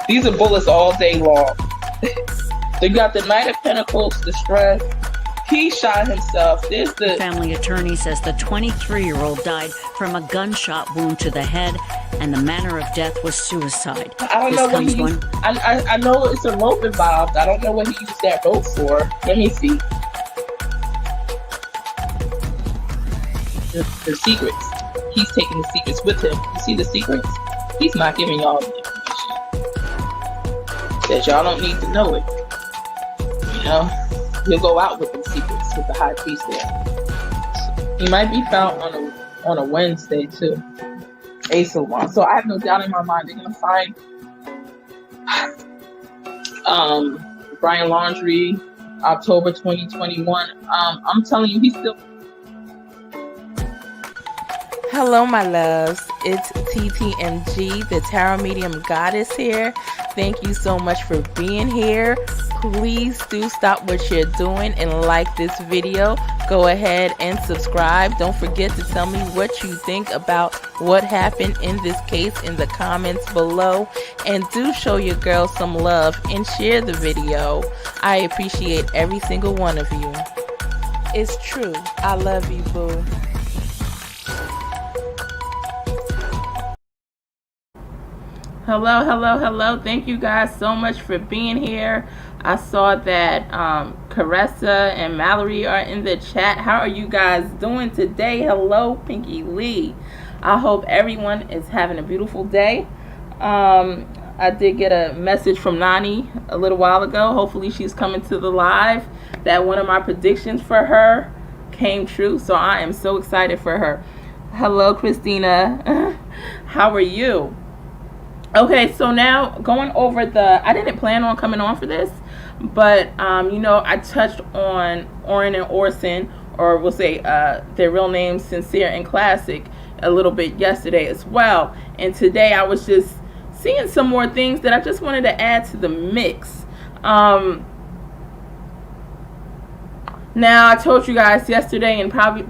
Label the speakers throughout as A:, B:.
A: These are bullets all day long. They got the Knight of Pentacles, the Strength. He shot himself. There's the
B: family attorney says the 23-year-old died from a gunshot wound to the head, and the manner of death was suicide.
A: I don't know what he used. I know it's a rope involved. I don't know what he used that rope for. Let me see. The secrets. He's taking the secrets with him. You see the secrets? He's not giving y'all the information. Says y'all don't need to know it. You know? He'll go out with the secrets with the high priest there. He might be found on a Wednesday too. Ace of Wands. So I have no doubt in my mind they're gonna find Brian Laundrie, October 2021. I'm telling you, he's still.
C: Hello, my loves. It's TTMG, the Tarot Medium Goddess here. Thank you so much for being here. Please do stop what you're doing and like this video. Go ahead and subscribe. Don't forget to tell me what you think about what happened in this case in the comments below. And do show your girl some love and share the video. I appreciate every single one of you. It's true. I love you, boo. Hello. Thank you guys so much for being here. I saw that Caressa and Mallory are in the chat. How are you guys doing today? Hello, Pinky Lee. I hope everyone is having a beautiful day. I did get a message from Nani a little while ago. Hopefully she's coming to the live. That one of my predictions for her came true. So I am so excited for her. Hello, Christina. How are you? Okay, so now going over I didn't plan on coming on for this, but, you know, I touched on Orrin and Orson, or we'll say their real names, Sincere and Classic, a little bit yesterday as well. And today I was just seeing some more things that I just wanted to add to the mix. Now, I told you guys yesterday and probably,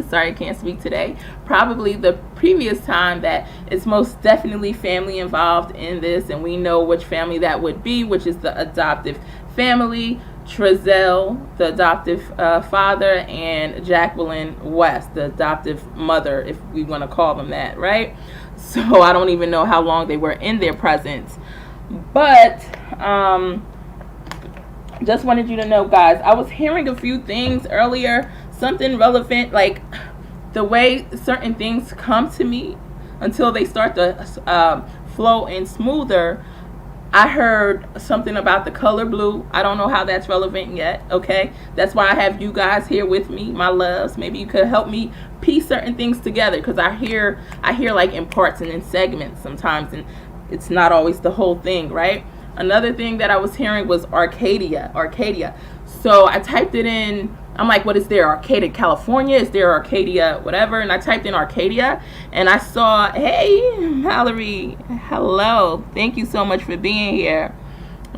C: sorry, I can't speak today, probably the previous time that it's most definitely family involved in this, and we know which family that would be, which is the adoptive family, Trezell, the adoptive father, and Jacqueline West, the adoptive mother, if we want to call them that, right? So I don't even know how long they were in their presence. But, just wanted you to know, guys, I was hearing a few things earlier, something relevant, like the way certain things come to me until they start to flow in smoother. I heard something about the color blue. I don't know how that's relevant yet, okay? That's why I have you guys here with me, my loves. Maybe you could help me piece certain things together, because I hear like in parts and in segments sometimes, and it's not always the whole thing, right? Another thing that I was hearing was Arcadia. So I typed it in. I'm like, what is there? Arcadia, California? Is there Arcadia, whatever? And I typed in Arcadia, and I saw, hey, Mallory, hello. Thank you so much for being here.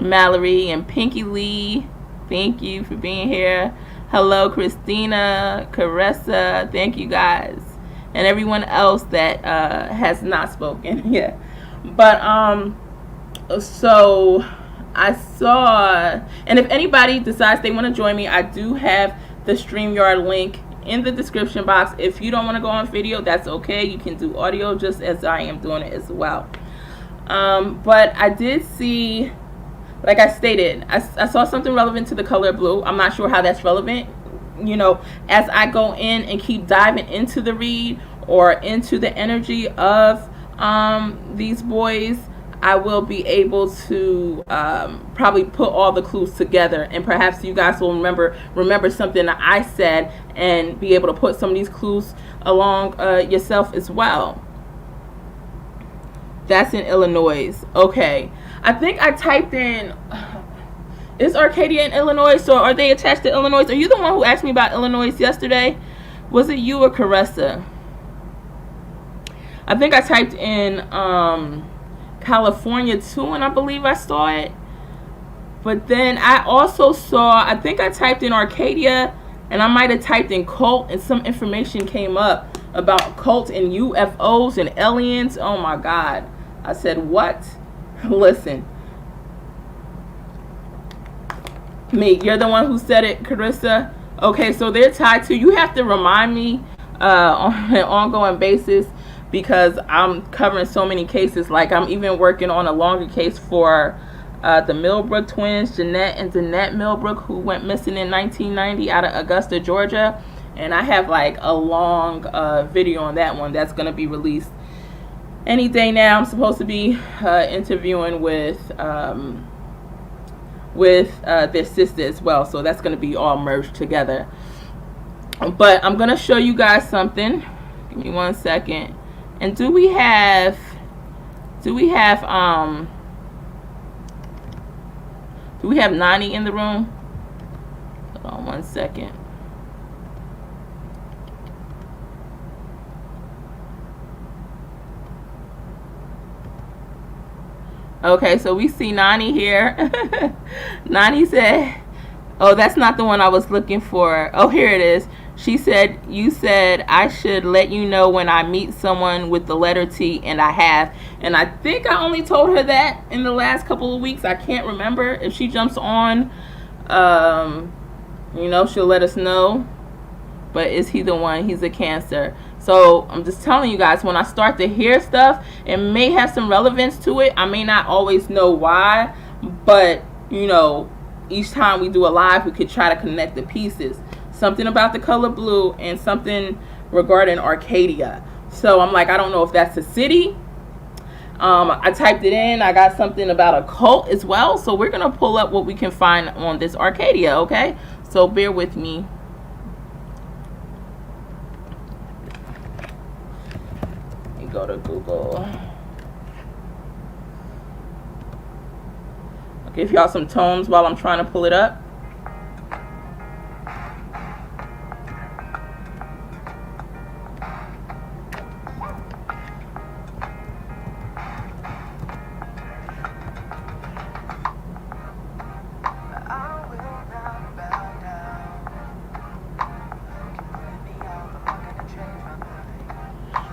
C: Mallory and Pinky Lee, thank you for being here. Hello, Christina, Caressa, thank you guys. And everyone else that has not spoken yet. But, so I saw, and if anybody decides they want to join me, I do have the StreamYard link in the description box. If you don't want to go on video, that's okay. You can do audio just as I am doing it as well. But I did see, like I stated, I saw something relevant to the color blue. I'm not sure how that's relevant. You know, as I go in and keep diving into the read or into the energy of these boys, I will be able to probably put all the clues together, and perhaps you guys will remember something that I said and be able to put some of these clues along yourself as well. That's in Illinois. Okay. I think I typed in, is Arcadia in Illinois? So are they attached to Illinois? Are you the one who asked me about Illinois yesterday? Was it you or Caressa? I think I typed in California too, and I believe I saw it. But then I also saw, I think I typed in Arcadia, and I might have typed in cult, and some information came up about cult and UFOs and aliens. Oh my God, I said, what? Listen. Me, you're the one who said it, Carissa. Okay, so they're tied to. You have to remind me on an ongoing basis, because I'm covering so many cases. Like, I'm even working on a longer case for the Millbrook twins, Jeanette and Danette Millbrook, who went missing in 1990 out of Augusta, Georgia. And I have like a long video on that one that's going to be released any day now. I'm supposed to be interviewing with their sister as well, so that's going to be all merged together. But I'm going to show you guys something. Give me 1 second. And do we have Nani in the room? Hold on 1 second. Okay, so we see Nani here. Nani said, oh, that's not the one I was looking for. Oh, here it is. She said, you said I should let you know when I meet someone with the letter T, and I have. And I think I only told her that in the last couple of weeks. I can't remember. If she jumps on, you know, she'll let us know. But is he the one? He's a Cancer. So I'm just telling you guys, when I start to hear stuff, it may have some relevance to it. I may not always know why, but, you know, each time we do a live, we could try to connect the pieces. Something about the color blue and something regarding Arcadia. So I'm like, I don't know if that's a city. I typed it in. I got something about a cult as well. So we're going to pull up what we can find on this Arcadia, okay? So bear with me. Go to Google. I'll give y'all some tones while I'm trying to pull it up.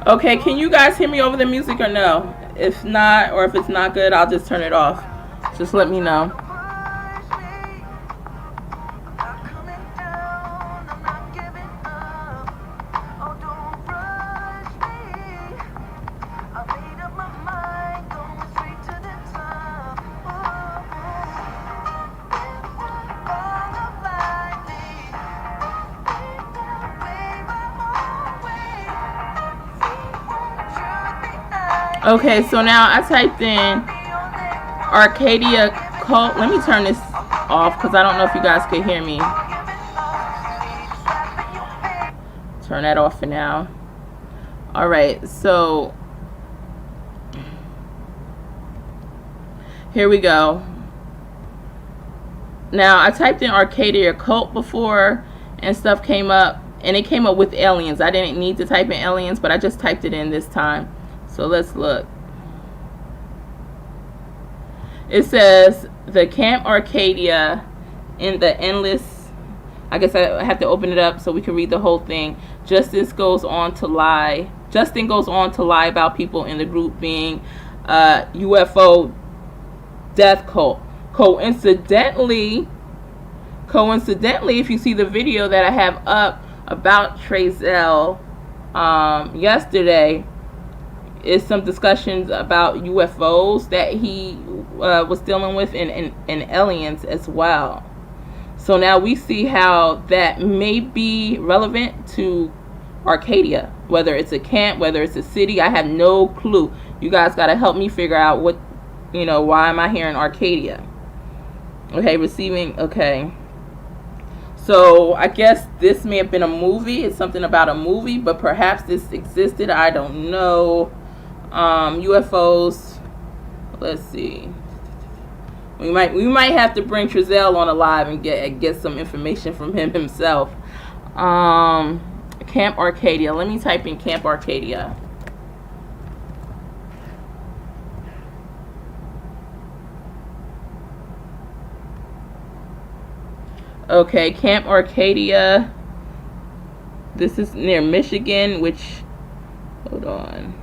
C: Okay, can you guys hear me over the music or no? If not, or if it's not good, I'll just turn it off. Just let me know. Okay, so now I typed in Arcadia cult. Let me turn this off because I don't know if you guys could hear me. Turn that off for now. Alright, so here we go. Now I typed in Arcadia cult before and stuff came up, and it came up with aliens. I didn't need to type in aliens, but I just typed it in this time. So let's look. It says the Camp Arcadia in the endless. I guess I have to open it up so we can read the whole thing. Justin goes on to lie about people in the group being UFO death cult. Coincidentally, if you see the video that I have up about Trezell yesterday, is some discussions about UFOs that he was dealing with and aliens as well. So now we see how that may be relevant to Arcadia, whether it's a camp, whether it's a city. I have no clue. You guys got to help me figure out what, you know, why am I hearing Arcadia? Okay, receiving, okay. So I guess this may have been a movie. It's something about a movie, but perhaps this existed. I don't know. UFOs. Let's see. We might have to bring Trezell on alive and get some information from him himself. Camp Arcadia. Let me type in Camp Arcadia. Okay, Camp Arcadia. This is near Michigan, which, hold on.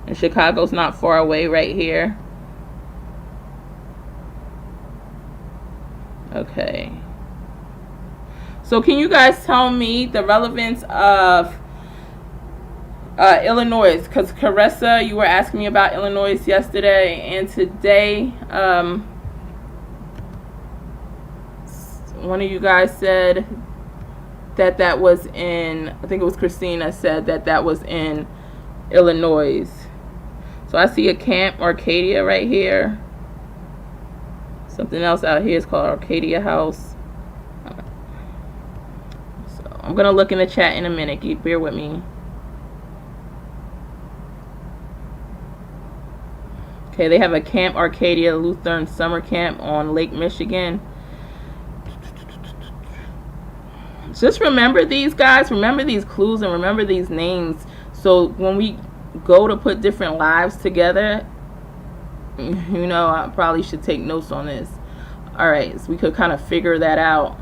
C: And Chicago's not far away right here. Okay. So can you guys tell me the relevance of Illinois? Because Caressa, you were asking me about Illinois yesterday, and today one of you guys said that was in, I think it was Christina said that was in Illinois. So I see a Camp Arcadia right here. Something else out here is called Arcadia House. So I'm gonna look in the chat in a minute. Bear with me. Okay, they have a Camp Arcadia Lutheran Summer Camp on Lake Michigan. Just remember these guys, remember these clues, and remember these names. So when we go to put different lives together, you know, I probably should take notes on this. All right, so we could kind of figure that out.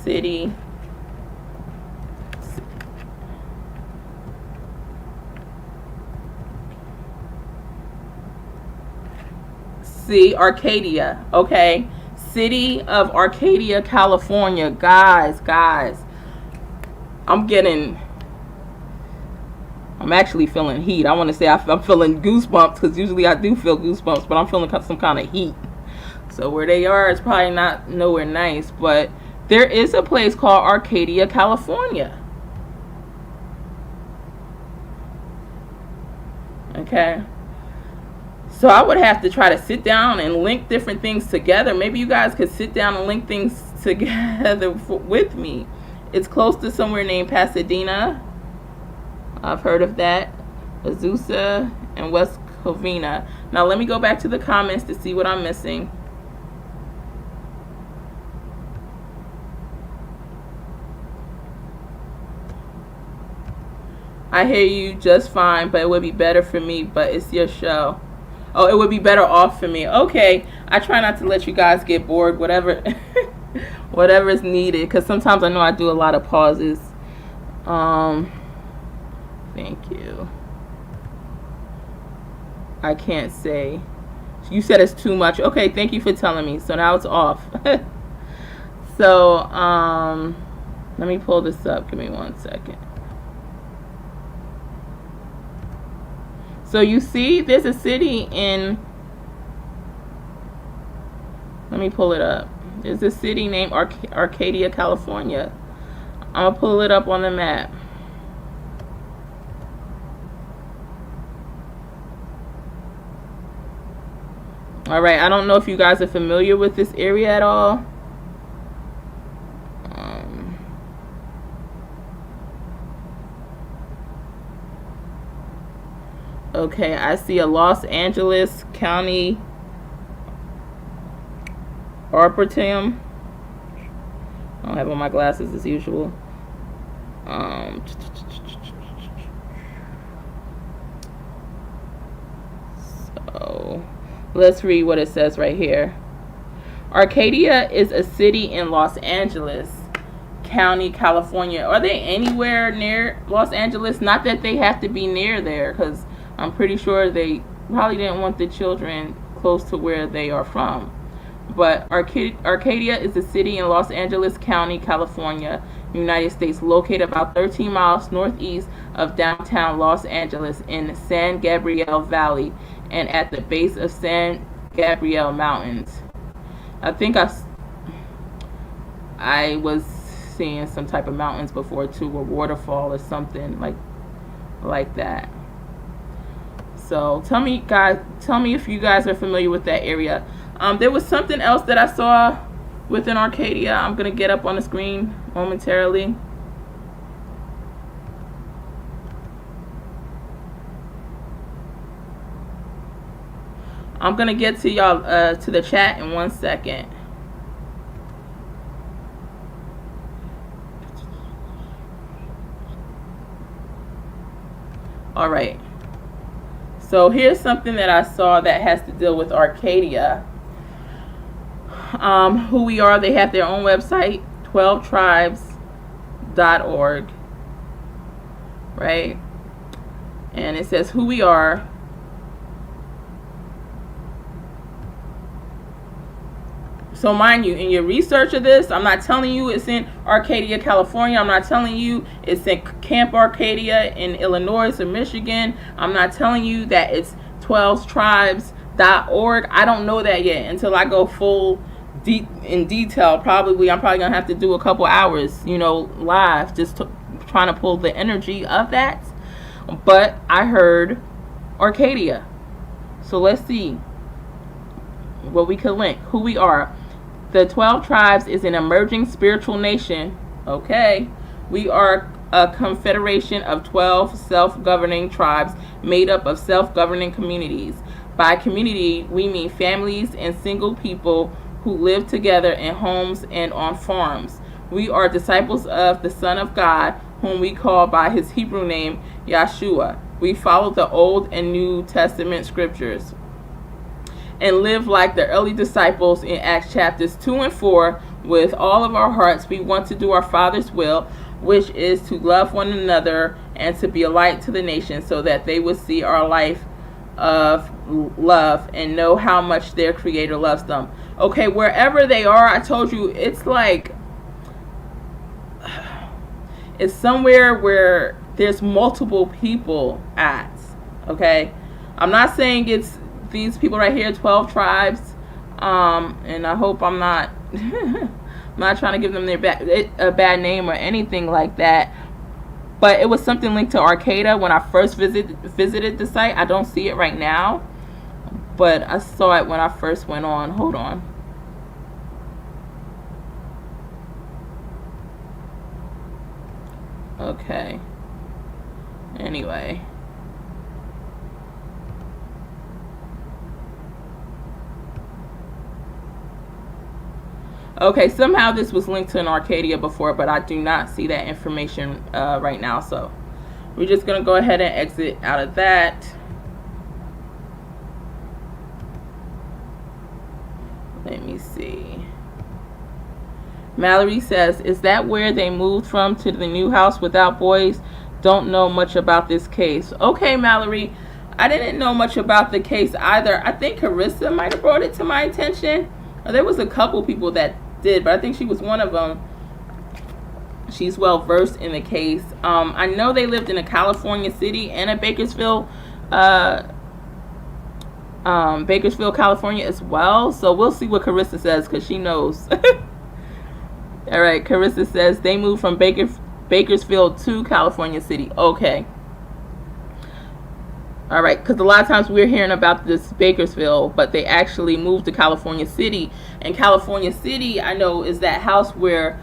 C: City. See, Arcadia. Okay. City of Arcadia, California. Guys. I'm actually feeling heat. I want to say I'm feeling goosebumps, because usually I do feel goosebumps, but I'm feeling some kind of heat. So where they are is probably not nowhere nice, but there is a place called Arcadia, California. Okay. So I would have to try to sit down and link different things together. Maybe you guys could sit down and link things together with me. It's close to somewhere named Pasadena. I've heard of that. Azusa and West Covina. Now let me go back to the comments to see what I'm missing. I hear you just fine, but it would be better for me, but it's your show. Oh, it would be better off for me. Okay, I try not to let you guys get bored, whatever whatever is needed, because sometimes I know I do a lot of pauses. Thank you. I can't say. You said it's too much. Okay, thank you for telling me. So now it's off. So, let me pull this up. Give me 1 second. So you see, there's a city in, let me pull it up. There's a city named Arcadia, California. I'm going to pull it up on the map. All right, I don't know if you guys are familiar with this area at all. Okay, I see a Los Angeles County Arboretum. I don't have on my glasses as usual. So let's read what it says right here. Arcadia is a city in Los Angeles County, California. Are they anywhere near Los Angeles? Not that they have to be near there, because I'm pretty sure they probably didn't want the children close to where they are from. But Arcadia is a city in Los Angeles County, California, United States, located about 13 miles northeast of downtown Los Angeles in San Gabriel Valley and at the base of San Gabriel Mountains. I think I was seeing some type of mountains before too, or waterfall or something like that. So tell me if you guys are familiar with that area. There was something else that I saw within Arcadia. I'm gonna get up on the screen momentarily. I'm gonna get to y'all to the chat in 1 second. All right. So here's something that I saw that has to deal with Arcadia. Who we are, they have their own website, 12tribes.org. Right? And it says who we are. So mind you, in your research of this, I'm not telling you it's in Arcadia, California. I'm not telling you it's in Camp Arcadia in Illinois or Michigan. I'm not telling you that it's 12tribes.org. I don't know that yet until I go full in detail. I'm probably gonna have to do a couple hours, live, just trying to pull the energy of that. But I heard Arcadia. So let's see what we can link. Who we are. The 12 tribes is an emerging spiritual nation. Okay. We are a confederation of 12 self-governing tribes made up of self-governing communities. By community, we mean families and single people who live together in homes and on farms. We are disciples of the Son of God, whom we call by his Hebrew name, Yeshua. We follow the Old and New Testament scriptures and live like the early disciples in Acts chapters 2 and 4. With all of our hearts, we want to do our Father's will, which is to love one another and to be a light to the nations, so that they would see our life of love and know how much their Creator loves them. Okay, wherever they are, I told you, it's like, it's somewhere where there's multiple people at. Okay, I'm not saying it's these people right here, 12 tribes, and I hope I'm not I'm not trying to give them a bad name or anything like that, but it was something linked to Arcadia when I first visited the site. I don't see it right now, but I saw it when I first went on. Hold on. Okay, anyway, okay, somehow this was linked to an Arcadia before, but I do not see that information right now. So we're just going to go ahead and exit out of that. Let me see. Mallory says, is that where they moved from to the new house without boys? Don't know much about this case. Okay, Mallory. I didn't know much about the case either. I think Carissa might have brought it to my attention. There was a couple people that did, but I think she was one of them. She's well versed in the case. I know they lived in a California city and a Bakersfield, California as well. So we'll see what Carissa says, because she knows. All right, Carissa says they moved from Bakersfield to California City. Okay. All right, because a lot of times we're hearing about this Bakersfield, but they actually moved to California City. And California City, I know, is that house where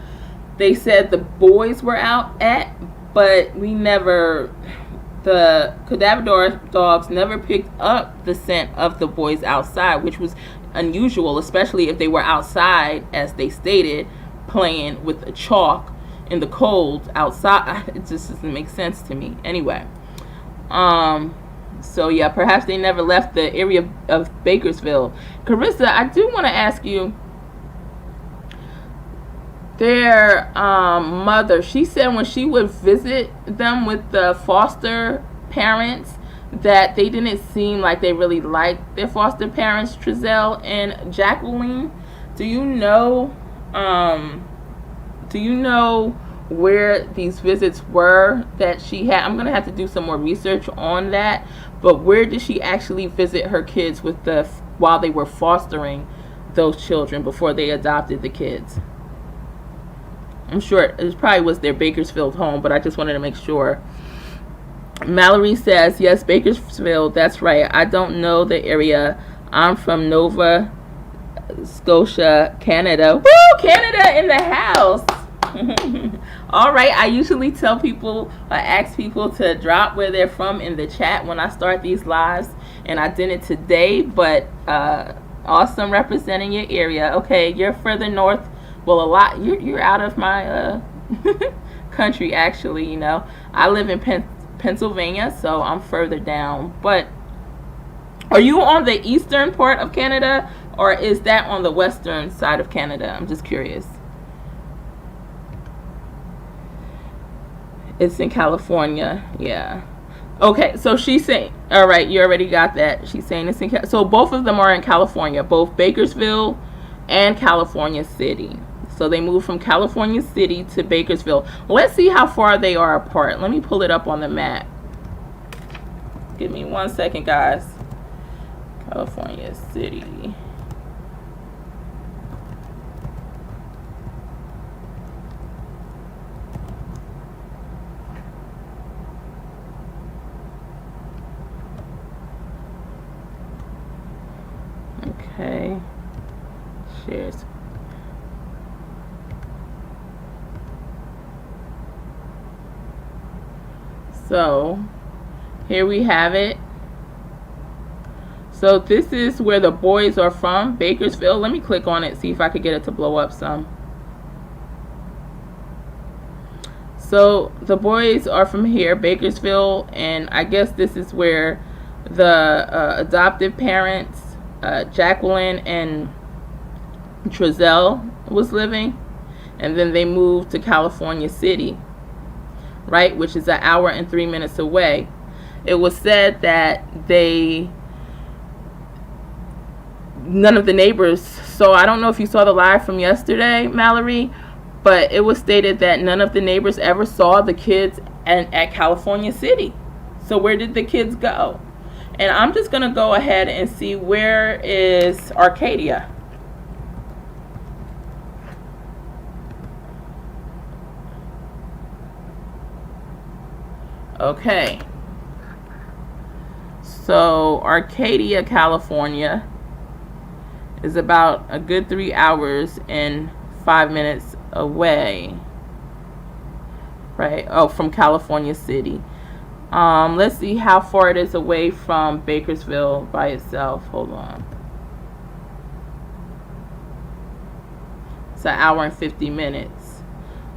C: they said the boys were out at, but the cadaver dogs never picked up the scent of the boys outside, which was unusual, especially if they were outside, as they stated, playing with a chalk in the cold outside. It just doesn't make sense to me. Anyway, so yeah, perhaps they never left the area of Bakersfield. Carissa, I do want to ask you, their mother, she said when she would visit them with the foster parents, that they didn't seem like they really liked their foster parents, Trezell and Jacqueline. Do you know where these visits were that she had? I'm gonna have to do some more research on that, but where did she actually visit her kids while they were fostering those children before they adopted the kids? I'm sure it probably was their Bakersfield home, but I just wanted to make sure. Mallory says, yes, Bakersfield, that's right. I don't know the area. I'm from Nova Scotia, Canada. Woo! Canada in the house. All right, I usually tell people, I ask people to drop where they're from in the chat when I start these lives, and I did it today, but awesome representing your area. Okay, you're further north. Well, a lot. You're out of my country, actually. I live in Pennsylvania, so I'm further down. But are you on the eastern part of Canada, or is that on the western side of Canada? I'm just curious. It's in California, yeah. Okay, so she's saying, all right, you already got that. She's saying it's in, so both of them are in California, both Bakersfield and California City. So they moved from California City to Bakersfield. Let's see how far they are apart. Let me pull it up on the map. Give me 1 second, guys. California City. Okay. Shares. So, here we have it. So this is where the boys are from, Bakersfield. Let me click on it, see if I could get it to blow up some. So the boys are from here, Bakersfield, and I guess this is where the adoptive parents, Jacqueline and Trezell, was living. And then they moved to California City, right, which is an hour and 3 minutes away. It was said that none of the neighbors, so I don't know if you saw the live from yesterday, Mallory, but it was stated that none of the neighbors ever saw the kids at California City. So where did the kids go? And I'm just going to go ahead and see, where is Arcadia? Okay. So Arcadia, California is about a good 3 hours and 5 minutes away, right? Oh, from California City. Let's see how far it is away from Bakersfield by itself. Hold on. It's an hour and 50 minutes.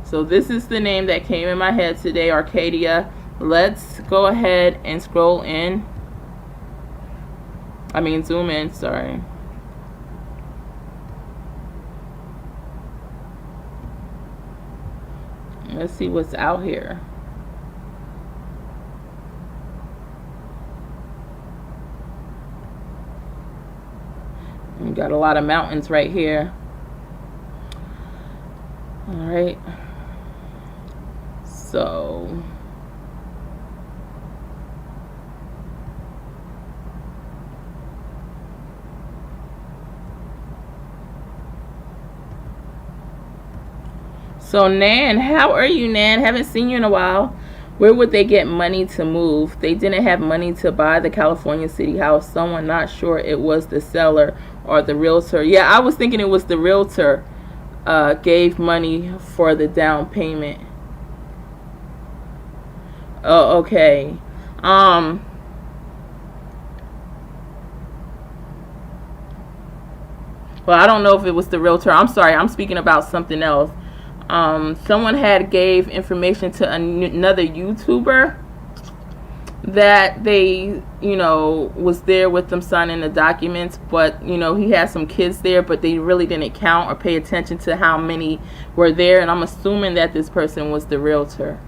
C: So this is the name that came in my head today, Arcadia. Let's go ahead and scroll in. I mean, zoom in, sorry. Let's see what's out here. We got a lot of mountains right here. All right. So Nan, how are you, Nan? Haven't seen you in a while. Where would they get money to move? They didn't have money to buy the California City house. Someone, not sure it was the seller or the realtor. Yeah, I was thinking it was the realtor gave money for the down payment. Oh, okay. Well, I don't know if it was the realtor. I'm sorry, I'm speaking about something else. Someone had gave information to another YouTuber that they, was there with them signing the documents, but, he had some kids there, but they really didn't count or pay attention to how many were there, and I'm assuming that this person was the realtor.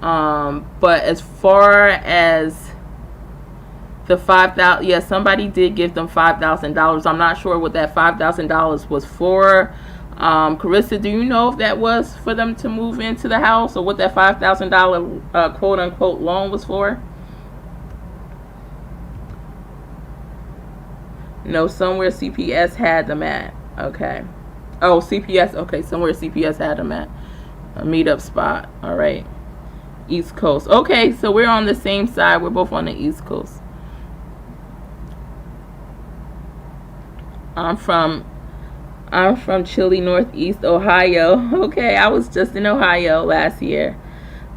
C: But as far as the $5,000, yeah, somebody did give them $5,000. I'm not sure what that $5,000 was for. Carissa, do you know if that was for them to move into the house, or what that $5,000 quote unquote loan was for? No, somewhere CPS had them at. Okay. Oh, CPS. Okay, somewhere CPS had them at. A meetup spot. All right. East Coast. Okay, so we're on the same side. We're both on the East Coast. I'm from Chile, Northeast Ohio. Okay, I was just in Ohio last year,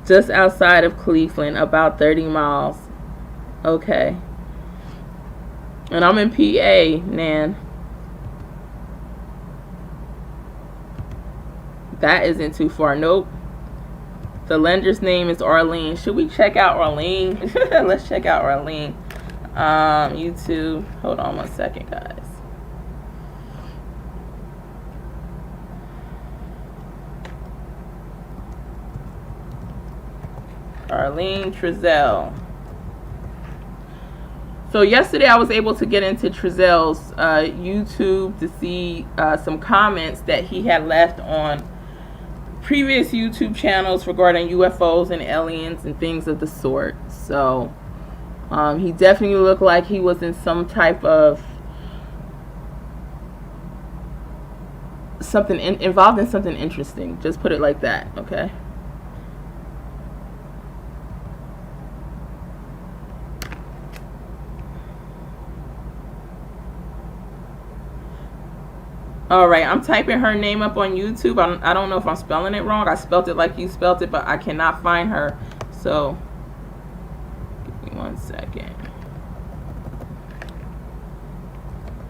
C: just outside of Cleveland, about 30 miles. Okay. And I'm in PA, Nan. That isn't too far. Nope. The lender's name is Arlene. Should we check out Arlene? Let's check out Arlene. YouTube. Hold on 1 second, guys. Arlene Trezell. So yesterday I was able to get into Treasureth's YouTube to see some comments that he had left on previous YouTube channels regarding UFOs and aliens and things of the sort. So he definitely looked like he was in some type of something involved in something interesting. Just put it like that, okay? Alright, I'm typing her name up on YouTube. I don't know if I'm spelling it wrong. I spelled it like you spelled it, but I cannot find her. So, give me 1 second.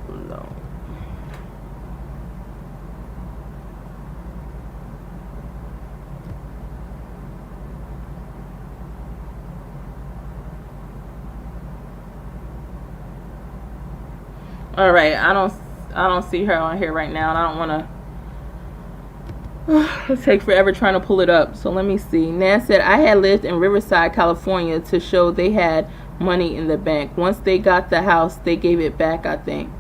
C: No. Alright, I don't see her on here right now, and I don't want to it'll take forever trying to pull it up. So let me see. Nan said, I had lived in Riverside, California to show they had money in the bank. Once they got the house, they gave it back, I think.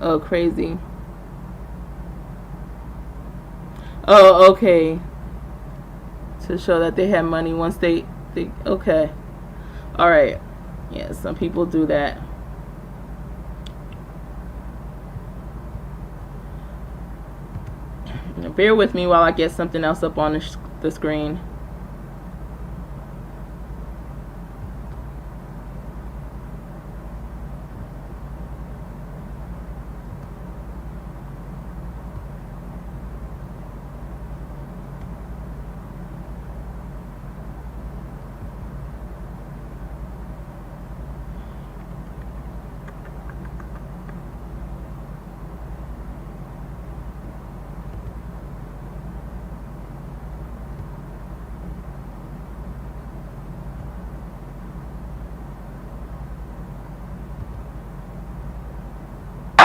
C: Oh, crazy. Oh, okay. To show that they had money once they okay. Alright. Yeah, some people do that. Bear with me while I get something else up on the screen.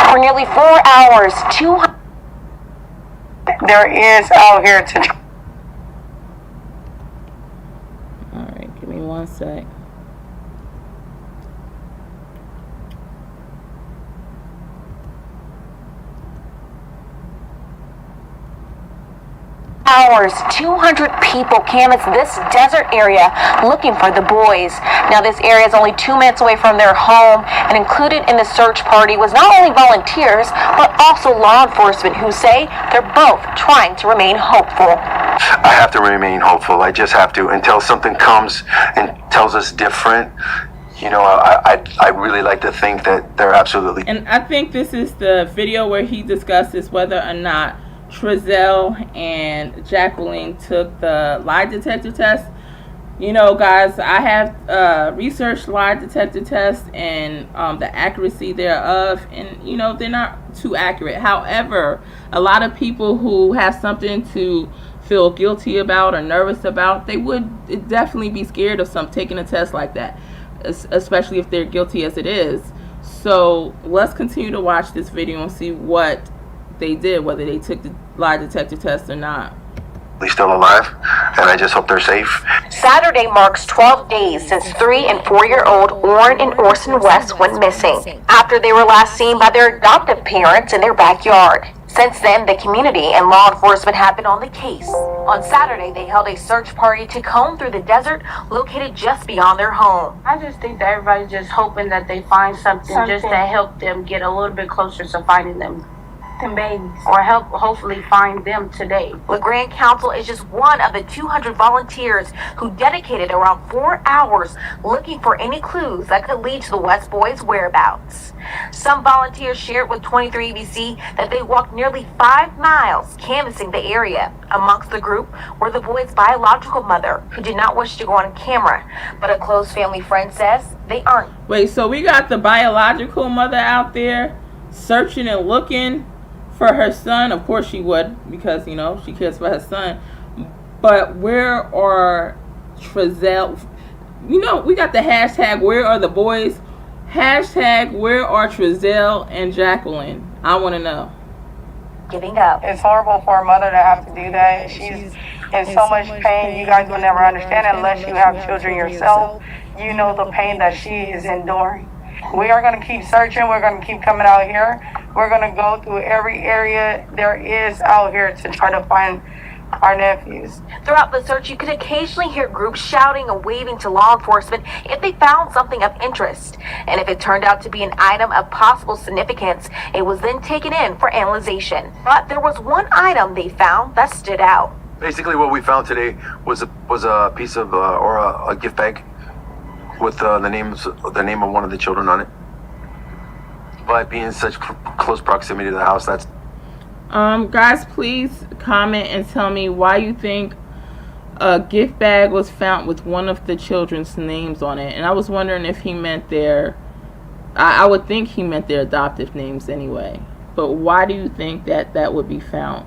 D: For nearly 4 hours, there is out here to.
C: Alright, give me 1 sec.
D: Hours, 200 people canvassed this desert area looking for the boys. Now, this area is only 2 minutes away from their home, and included in the search party was not only volunteers, but also law enforcement who say they're both trying to remain hopeful.
E: I have to remain hopeful. I just have to until something comes and tells us different. You know, I really like to think that they're absolutely.
C: And I think this is the video where he discusses whether or not Treasureth and Jacqueline took the lie detector test. You know, guys, I have researched lie detector tests and the accuracy thereof, and you know, they're not too accurate. However, a lot of people who have something to feel guilty about or nervous about, they would definitely be scared of taking a test like that, especially if they're guilty as it is. So let's continue to watch this video and see what they did, whether they took the lie detector test or not.
E: Still alive, and I just hope they're safe.
D: Saturday marks 12 days since 3- and 4-year-old Orrin and Orson West went missing after they were last seen by their adoptive parents in their backyard. Since then, the community and law enforcement have been on the case. On Saturday, they held a search party to comb through the desert located just beyond their home.
F: I just think that everybody's just hoping that they find something just to help them get a little bit closer to finding them babies, or hopefully find them today.
D: The Grand Council is just one of the 200 volunteers who dedicated around 4 hours looking for any clues that could lead to the West boys' whereabouts. Some volunteers shared with 23ABC that they walked nearly 5 miles canvassing the area. Amongst the group were the boys' biological mother, who did not wish to go on camera, but a close family friend says they aren't.
C: Wait, so we got the biological mother out there searching and looking for her son. Of course she would, because, you know, she cares for her son. But where are Treasureth? You know, we got the hashtag where are the boys? Hashtag where are Treasureth and Jacqueline? I want to know.
D: Giving up.
F: It's horrible for a mother to have to do that. She's in so much pain. You guys will never understand it unless you have children yourself. You know the pain that she is enduring.
G: We are going to keep searching. We're going to keep coming out here. We're going to go through every area there is out here to try to find our nephews.
D: Throughout the search, you could occasionally hear groups shouting and waving to law enforcement if they found something of interest. And if it turned out to be an item of possible significance, it was then taken in for analyzation. But there was one item they found that stood out.
E: Basically, what we found today was a piece of or a gift bag with the name of one of the children on it. But being in such close proximity to the house, that's.
C: Guys, please comment and tell me why you think a gift bag was found with one of the children's names on it. And I was wondering if he meant their, I would think he meant their adoptive names anyway. But why do you think that that would be found?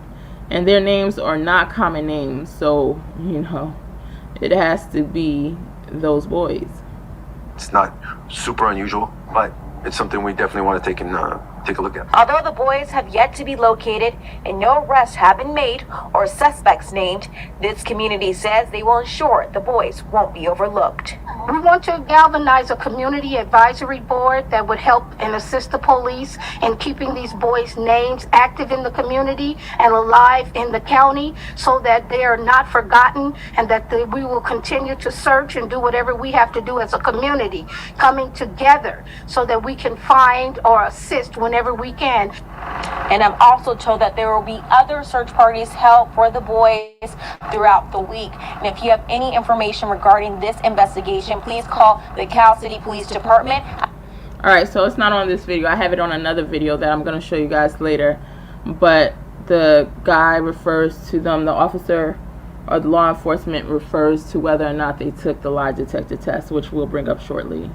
C: And their names are not common names, so, you know, it has to be those boys.
E: It's not super unusual, but it's something we definitely want to take a look at.
D: Although the boys have yet to be located and no arrests have been made or suspects named, this community says they will ensure the boys won't be overlooked.
H: We want to galvanize a community advisory board that would help and assist the police in keeping these boys' names active in the community and alive in the county so that they are not forgotten, and that we will continue to search and do whatever we have to do as a community, coming together so that we can find or assist whenever we can.
D: And I'm also told that there will be other search parties held for the boys throughout the week. And if you have any information regarding this investigation, please call the Cal City Police Department.
C: Alright, so it's not on this video. I have it on another video that I'm going to show you guys later. But the guy refers to them, the officer or the law enforcement refers to whether or not they took the lie detector test, which we'll bring up shortly.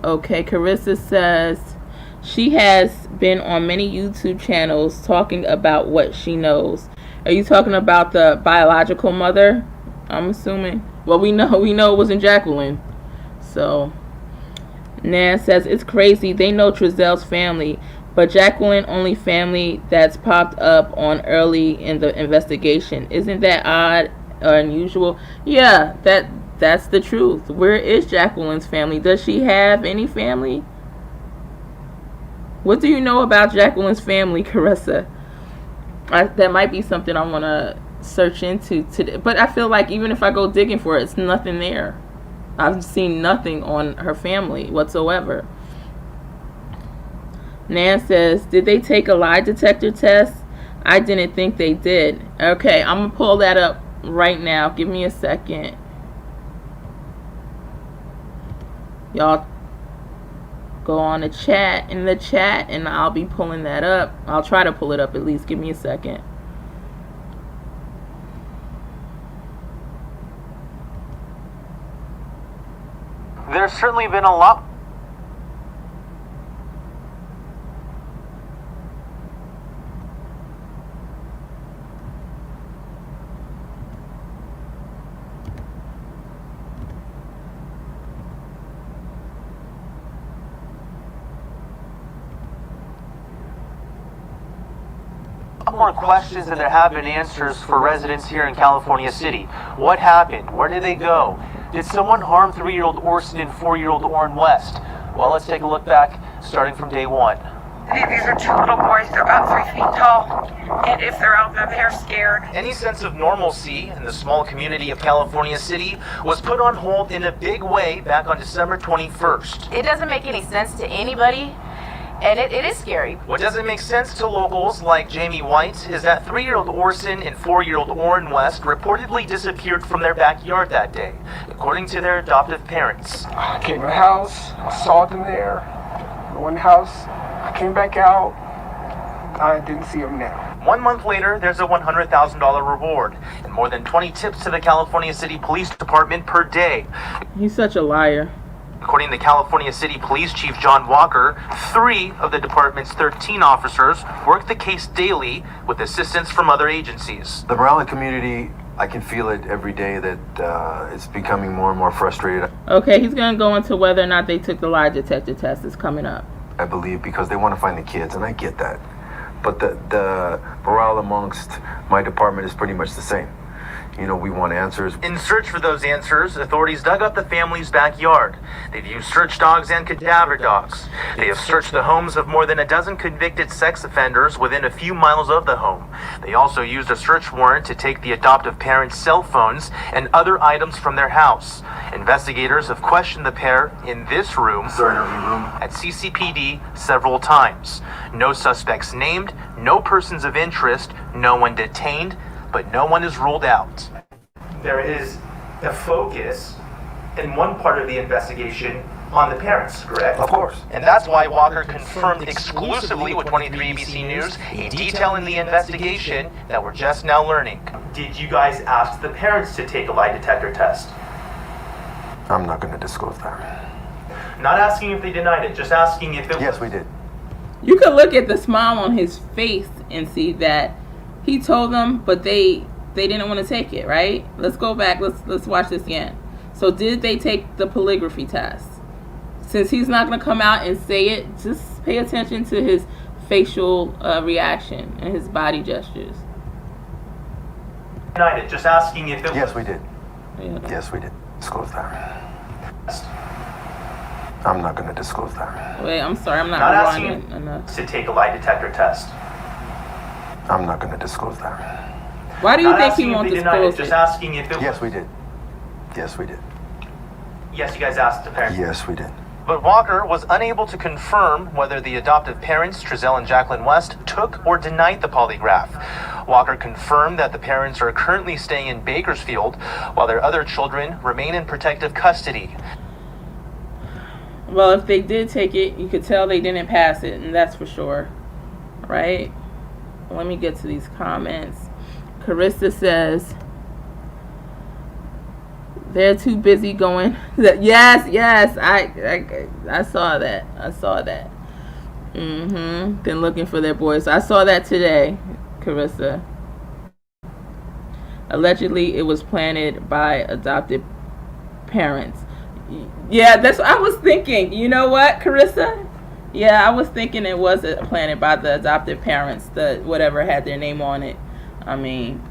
C: Okay, Carissa says she has been on many YouTube channels talking about what she knows. Are you talking about the biological mother? I'm assuming. Well, we know it wasn't Jacqueline. So, Nan says it's crazy. They know Trezel's family, but Jacqueline only family that's popped up on early in the investigation. Isn't that odd or unusual? Yeah, that's the truth. Where is Jacqueline's family? Does she have any family? What do you know about Jacqueline's family, Carissa? That might be something I want to search into today. But I feel like even if I go digging for it, it's nothing there. I've seen nothing on her family whatsoever. Nan says, did they take a lie detector test? I didn't think they did. Okay, I'm going to pull that up right now. Give me a second. Y'all go on the chat, and I'll be pulling that up. I'll try to pull it up at least. Give me a second.
I: There's certainly been a lot more questions than there have been answers for residents here in California City. What happened? Where did they go? Did someone harm 3-year-old Orson and 4-year-old Orrin West? Well, let's take a look back, starting from day one.
J: These are two little boys. They're about 3 feet tall. And if they're out there, they're scared.
I: Any sense of normalcy in the small community of California City was put on hold in a big way back on December 21st.
K: It doesn't make any sense to anybody. And it is scary.
I: What doesn't make sense to locals like Jamie White is that 3-year-old Orson and 4-year-old Orrin West reportedly disappeared from their backyard that day, according to their adoptive parents.
L: I came to the house, I saw them there. I went in the house, I came back out, I didn't see them now.
I: 1 month later, there's a $100,000 reward and more than 20 tips to the California City Police Department per day.
C: He's such a liar.
I: According to California City Police Chief John Walker, 3 of the department's 13 officers work the case daily with assistance from other agencies.
E: The morale in the community, I can feel it every day that it's becoming more and more frustrated.
C: Okay, he's going to go into whether or not they took the lie detector test. It's coming up.
E: I believe because they want to find the kids, and I get that. But the morale amongst my department is pretty much the same. we want answers.
I: In search for those answers, authorities dug up the family's backyard. They've used search dogs and cadaver dogs. They have searched the homes of more than a dozen convicted sex offenders within a few miles of the home. They also used a search warrant to take the adoptive parents' cell phones and other items from their house. Investigators have questioned the pair in this room at CCPD several times. No suspects named, no persons of interest, no one detained, but no one is ruled out. There is a focus in one part of the investigation on the parents, correct?
E: Of course.
I: And that's why Walker confirmed exclusively with 23 ABC News a detail in the investigation that we're just now learning. Did you guys ask the parents to take a lie detector test?
E: I'm not going to disclose that.
I: Not asking if they denied it, just asking if it was.
E: Yes, we did.
C: You could look at the smile on his face and see that he told them, but they didn't want to take it, right? Let's go back. Let's watch this again. So did they take the polygraphy test? Since he's not going to come out and say it, just pay attention to his facial reaction and his body gestures.
I: Denied it, just asking if it
E: Yes,
I: was.
E: we did.
C: Yeah.
E: Yes, we did. Disclose that. I'm not going to disclose that.
C: Wait, I'm sorry. I'm not
I: asking
C: rewinding enough.
I: to take a lie detector test.
E: I'm not going to disclose that.
C: Why do you
I: Not
C: think
I: asking
C: he
I: if
C: won't
I: they denied it,
C: disclose
I: just
C: it?
I: asking if it was.
E: Yes, we did. Yes, we did.
I: Yes, you guys asked the parents.
E: Yes, we did.
I: But Walker was unable to confirm whether the adoptive parents, Trezell and Jacqueline West, took or denied the polygraph. Walker confirmed that the parents are currently staying in Bakersfield, while their other children remain in protective custody.
C: Well, if they did take it, you could tell they didn't pass it, and that's for sure, right? Let me get to these comments. Carissa says they're too busy going. Yes, I saw that. I saw that. Been looking for their boys. I saw that today, Carissa. Allegedly, it was planted by adopted parents. Yeah, that's what I was thinking. You know what, Carissa? Yeah, I was thinking it was planted by the adoptive parents, the whatever had their name on it. I mean,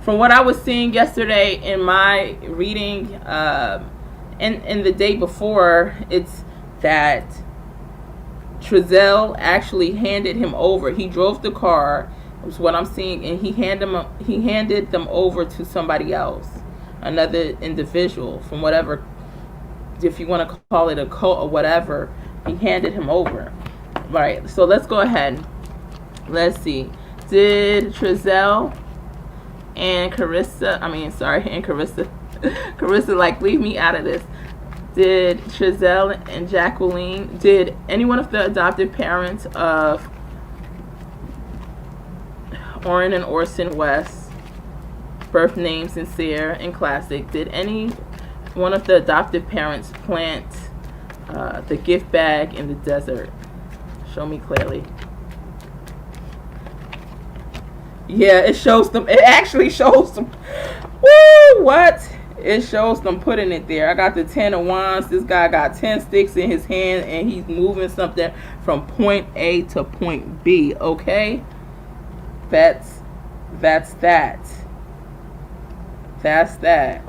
C: from what I was seeing yesterday in my reading, and the day before, it's that Trezell actually handed him over. He drove the car, was what I'm seeing, and he handed them over to somebody else, another individual from whatever, if you want to call it a cult or whatever. He handed him over. Right, so let's go ahead. Let's see. Did Trezell and Carissa, Carissa, like, leave me out of this. Did Trezell and Jacqueline, did any one of the adoptive parents of Orrin and Orson West, birth name Sincere and Classic, did any one of the adoptive parents plant the gift bag in the desert? Show me clearly. Yeah, it shows them. It actually shows them. Woo! What? It shows them putting it there. I got the 10 of wands. This guy got 10 sticks in his hand, and he's moving something from point A to point B. Okay, that's that. That's that.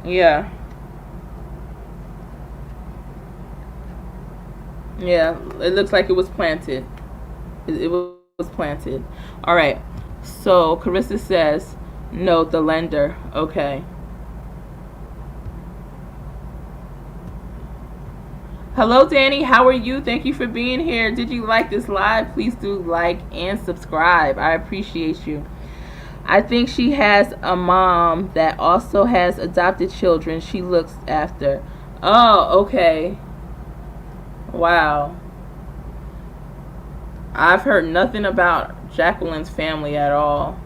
C: Yeah. Yeah, it looks like it was planted. It was planted. All right. So Carissa says, no, the lender. Okay. Hello, Danny. How are you? Thank you for being here. Did you like this live? Please do like and subscribe. I appreciate you. I think she has a mom that also has adopted children she looks after. Oh, okay. Wow. I've heard nothing about Jacqueline's family at all.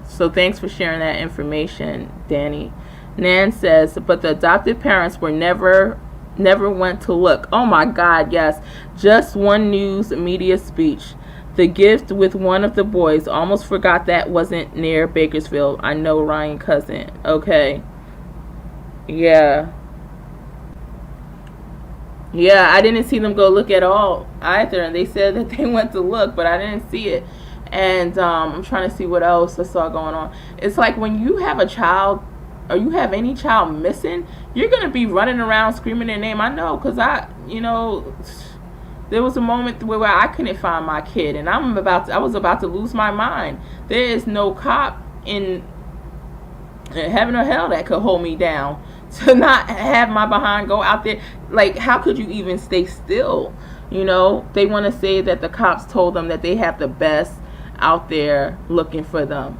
C: So thanks for sharing that information, Danny. Nan says, but the adopted parents were never went to look. Oh my God, yes. Just one news media speech. The gift with one of the boys. Almost forgot that wasn't near Bakersfield. I know, Ryan Cousin. Okay. Yeah. Yeah, I didn't see them go look at all either. And they said that they went to look, but I didn't see it. And I'm trying to see what else I saw going on. It's like when you have a child, or you have any child missing, you're going to be running around screaming their name. I know, because there was a moment where I couldn't find my kid, and I was about to lose my mind. There is no cop in heaven or hell that could hold me down to not have my behind go out there. Like, how could you even stay still? They want to say that the cops told them that they have the best out there looking for them.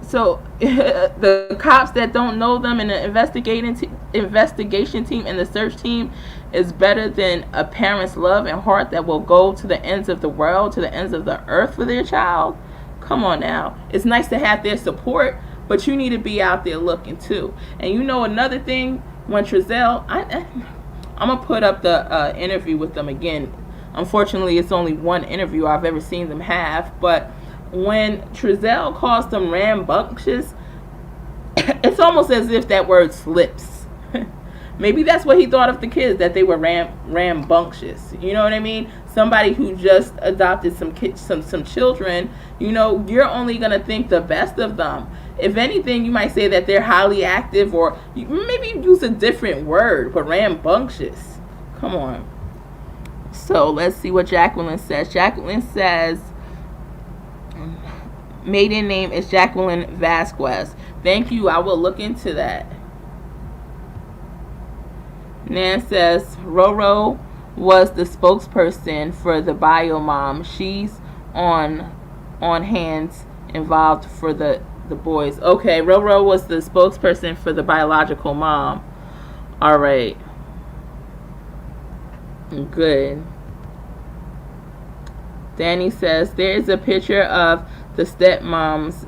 C: So the cops that don't know them, and the investigation team and the search team is better than a parent's love and heart that will go to the ends of the world, to the ends of the earth for their child. Come on now. It's nice to have their support, but you need to be out there looking too. And another thing, when Trezell, I'm going to put up the interview with them again. Unfortunately, it's only one interview I've ever seen them have, but when Trezell calls them rambunctious, it's almost as if that word slips. Maybe that's what he thought of the kids, that they were rambunctious. You know what I mean? Somebody who just adopted some children, you're only going to think the best of them. If anything, you might say that they're highly active, or maybe use a different word, but rambunctious. Come on. So let's see what Jacqueline says. Jacqueline says, maiden name is Jacqueline Vasquez. Thank you. I will look into that. Nan says, Roro was the spokesperson for the bio mom. She's on hands involved for the boys. Okay, Roro was the spokesperson for the biological mom. All right. Good. Danny says, there is a picture of the stepmom's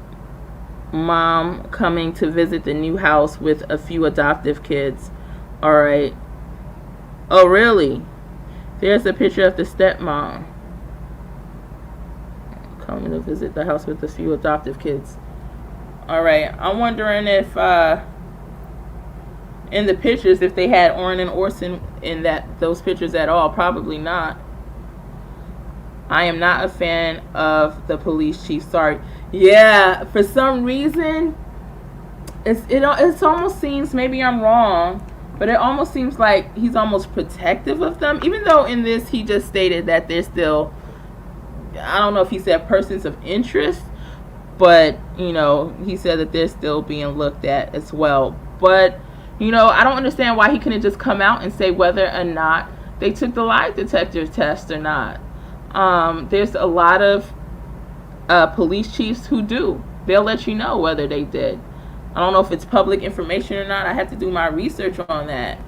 C: mom coming to visit the new house with a few adoptive kids. All right. Oh, really? There's a picture of the stepmom coming to visit the house with a few adoptive kids. All right. I'm wondering if in the pictures, if they had Orrin and Orson in those pictures at all. Probably not. I am not a fan of the police chief. Sorry. Yeah, for some reason, it almost seems, maybe I'm wrong, but it almost seems like he's almost protective of them. Even though in this he just stated that they're still, I don't know if he said persons of interest, but he said that they're still being looked at as well. But I don't understand why he couldn't just come out and say whether or not they took the lie detector test or not. There's a lot of police chiefs who do. They'll let you know whether they did. I don't know if it's public information or not. I have to do my research on that.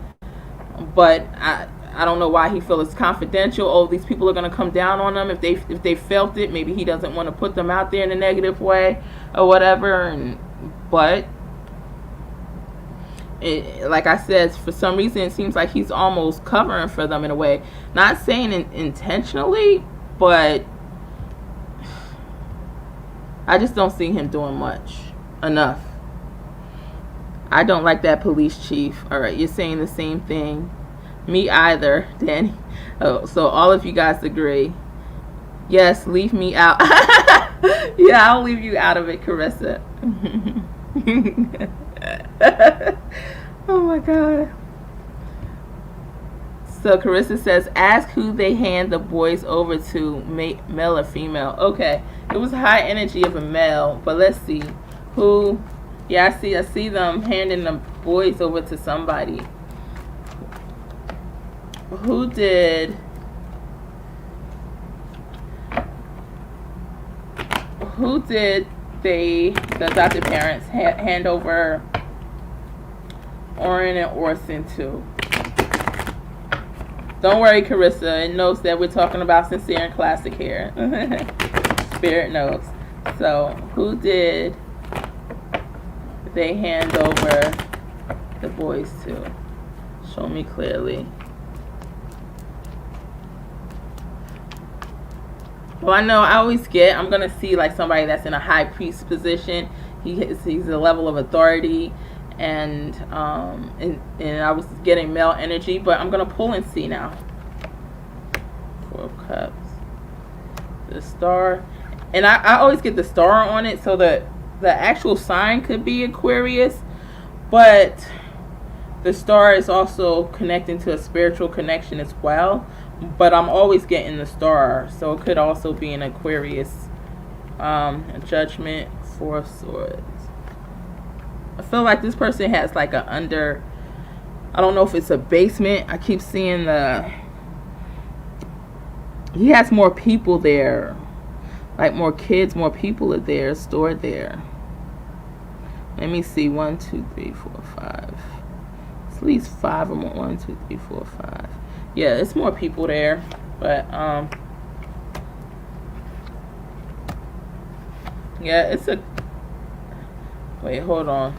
C: But I don't know why he feels it's confidential. Oh, these people are going to come down on them if they felt it. Maybe he doesn't want to put them out there in a negative way or whatever. But like I said, for some reason it seems like he's almost covering for them in a way. Not saying intentionally, but I just don't see him doing enough. I don't like that police chief. All right, you're saying the same thing. Me either, Danny. Oh, so all of you guys agree. Yes, leave me out. Yeah, I'll leave you out of it, Carissa. Oh my God. So Carissa says, ask who they hand the boys over to, male or female. Okay, it was high energy of a male, but let's see who. Yeah, I see them handing the boys over to somebody. Who did the adopted parents hand over Orrin and Orson to? Don't worry, Carissa. It knows that we're talking about sincere and classic here. Spirit knows. So, who did they hand over the boys to? Show me clearly. Well, I know I always I'm going to see like somebody that's in a high priest position. He's a level of authority. And I was getting male energy, but I'm gonna pull and see now. 4 of Cups, the Star, And I always get the star on it, so the actual sign could be Aquarius, but the star is also connecting to a spiritual connection as well. But I'm always getting the star, so it could also be an Aquarius. Judgment, 4 of Swords. I feel like this person has like a I don't know if it's a basement. I keep seeing he has more people there. Like more kids, more people are there, stored there. Let me see. 1, 2, 3, 4, 5. It's at least 5 or more. 1, 2, 3, 4, 5. Yeah, it's more people there. But yeah, it's a wait, hold on.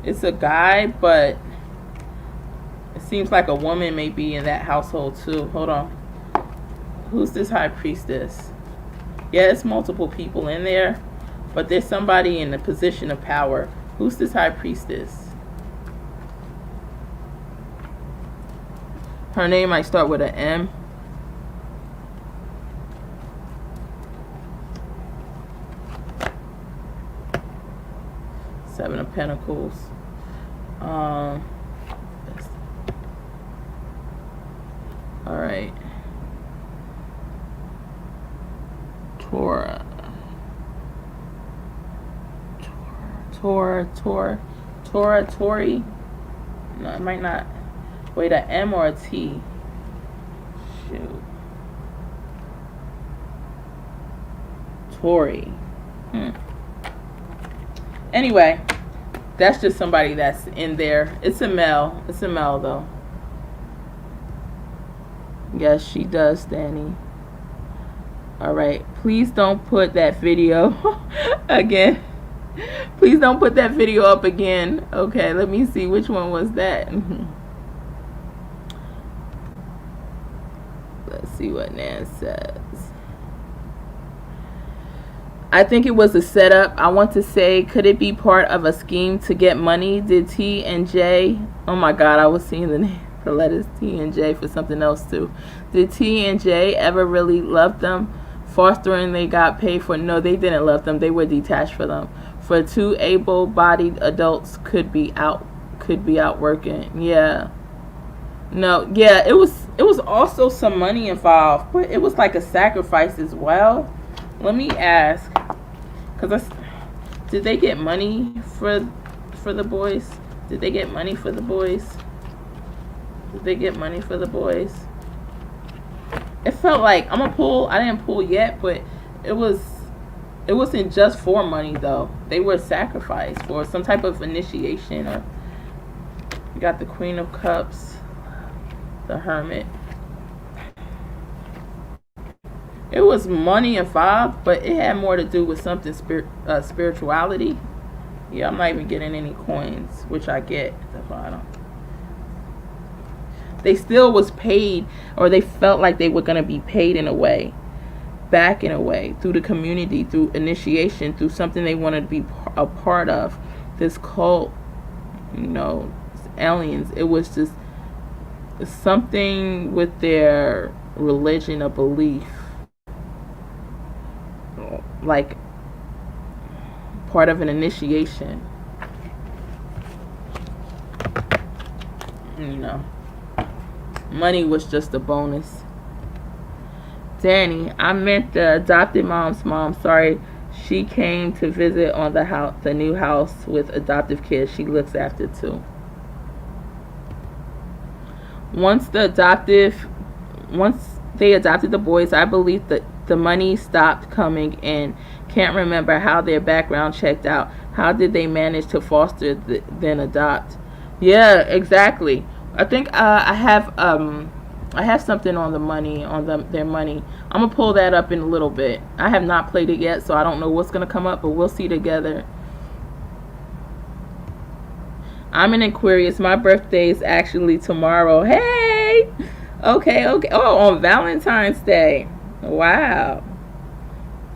C: It's a guy, but it seems like a woman may be in that household too. Hold on. Who's this high priestess? Yeah, it's multiple people in there, but there's somebody in a position of power. Who's this high priestess? Her name might start with an M. Seven of Pentacles. All right. Tori. No, it might not. Wait, a M or a T? Shoot. Tori. Anyway, that's just somebody that's in there. It's a male. It's a male, though. Yes, she does, Danny. Alright, please don't put that video again. Please don't put that video up again. Okay, let me see. Which one was that? Let's see what Nan says. I think it was a setup. I want to say, could it be part of a scheme to get money? Did T and J... Oh my God, I was seeing the letters T and J for something else too. Did T and J ever really love them? Fostering they got paid for? No, they didn't love them. They were detached for them. For 2 able-bodied adults could be out working. Yeah. No, yeah, it was also some money involved, but it was like a sacrifice as well. Let me ask, did they get money for the boys? Did they get money for the boys? Did they get money for the boys? It felt like I didn't pull yet, but it wasn't just for money though. They were sacrificed for some type of initiation. Or you got the Queen of Cups, the Hermit. It was money involved, but it had more to do with something spirituality. Yeah, I'm not even getting any coins, which I get at the bottom. They still was paid, or they felt like they were going to be paid in a way, back in a way, through the community, through initiation, through something they wanted to be a part of. This cult, aliens. It was just something with their religion or belief, like part of an initiation. Money was just a bonus. Danny, I meant the adopted mom's mom. Sorry, she came to visit on the new house with adoptive kids she looks after too. Once they adopted the boys, I believe that the money stopped coming in. Can't remember how their background checked out. How did they manage to foster then adopt? Yeah, exactly. I think I have something on the money, their money. I'm gonna pull that up in a little bit. I have not played it yet, so I don't know what's gonna come up, but we'll see together. I'm an Aquarius. My birthday is actually tomorrow. Hey, okay. Oh, on Valentine's Day. Wow.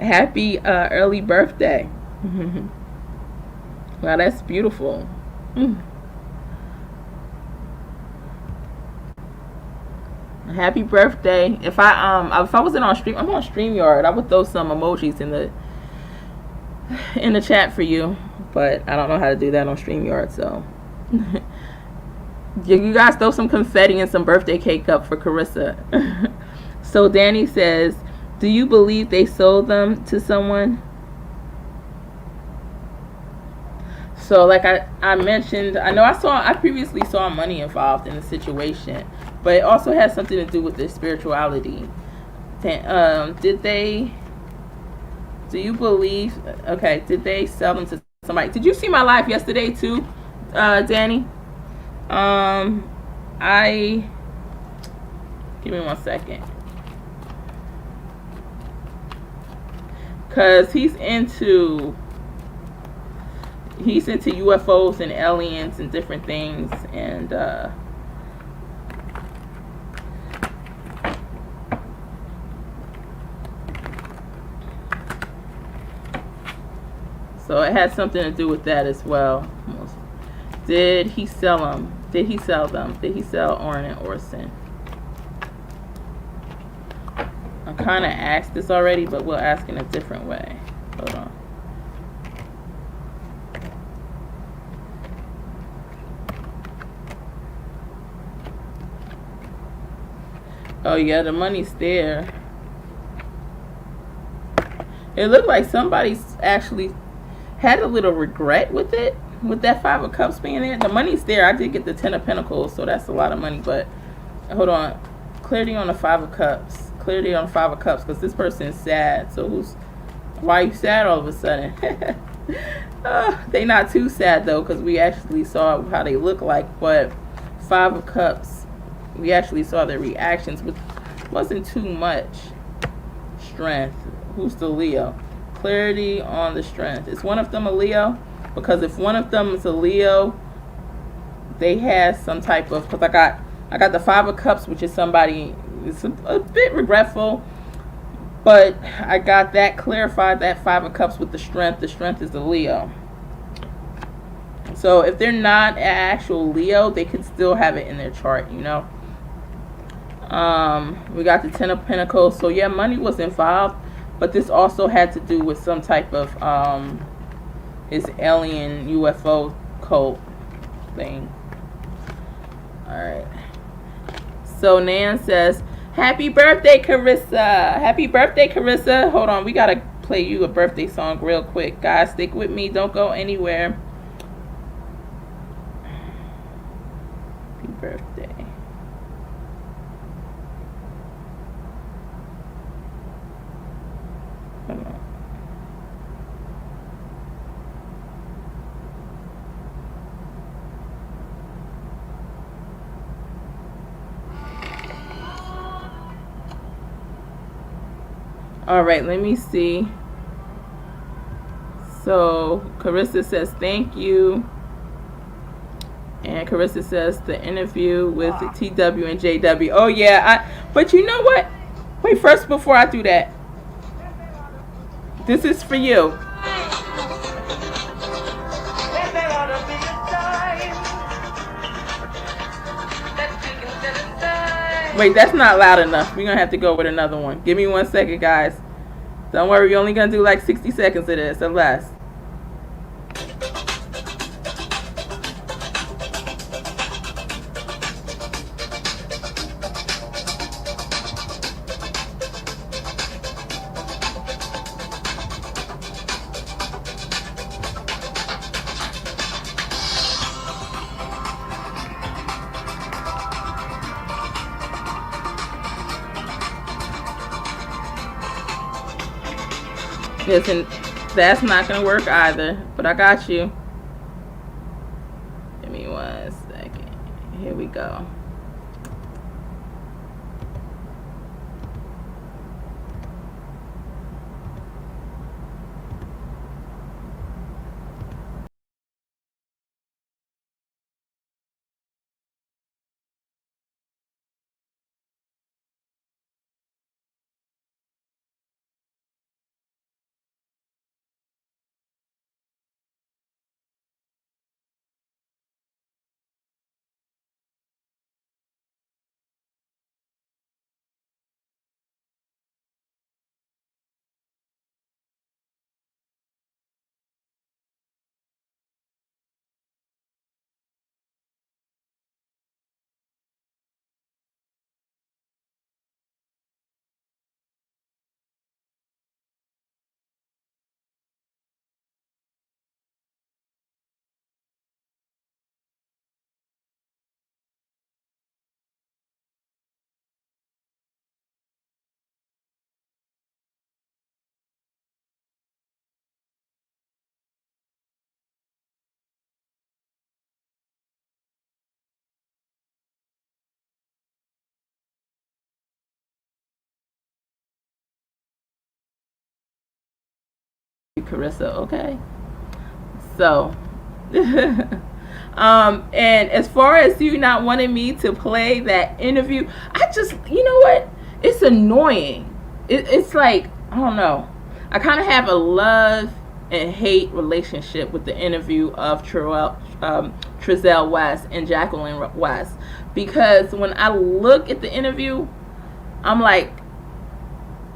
C: Happy early birthday. Wow, that's beautiful. Happy birthday. If I wasn't on stream, I'm on StreamYard. I would throw some emojis in the chat for you, but I don't know how to do that on StreamYard, so you guys throw some confetti and some birthday cake up for Carissa. So Danny says, do you believe they sold them to someone? So like I mentioned, I previously saw money involved in the situation, but it also has something to do with their spirituality. Did they sell them to somebody? Did you see my live yesterday too, Danny? Give me 1 second. Cause he's into UFOs and aliens and different things, and so it has something to do with that as well. Did he sell them? Did he sell Orrin and Orson? I kind of asked this already, but we'll ask in a different way. Hold on. Oh yeah, the money's there. It looked like somebody's actually had a little regret with it, with that 5 of Cups being there. The money's there. I did get the 10 of Pentacles, so that's a lot of money, but hold on. Clarity on the 5 of Cups. Clarity on the 5 of Cups, because this person is sad. So why are you sad all of a sudden? They not too sad though, because we actually saw how they look like, but 5 of Cups, we actually saw their reactions, which wasn't too much. Strength. Who's the Leo? Clarity on the strength. Is one of them a Leo? Because if one of them is a Leo, they have some type of, because I got the 5 of Cups, which is somebody, it's a bit regretful, but I got that clarified, that 5 of Cups with the strength. The strength is the Leo. So if they're not an actual Leo, they could still have it in their chart, you know. We got the 10 of Pentacles. So yeah, money was involved, but this also had to do with some type of this alien UFO cult thing. Alright. So Nan says, happy birthday, Carissa. Happy birthday, Carissa. Hold on, we gotta play you a birthday song real quick. Guys, stick with me. Don't go anywhere. Happy birthday. Hold on. All right, let me see. So Carissa says thank you, and Carissa says the interview with the TW and JW. Oh yeah, but you know what? Wait, first before I do that, this is for you. Wait, that's not loud enough. We're gonna have to go with another one. Give me 1 second, guys. Don't worry, we're only gonna do like 60 seconds of this or less. Listen, that's not gonna work either, but I got you. Give me 1 second. Here we go. Carissa, okay? So, and as far as you not wanting me to play that interview, I just, you know what? It's annoying. It's like, I don't know. I kind of have a love and hate relationship with the interview of Trezell West and Jacqueline West, because when I look at the interview, I'm like,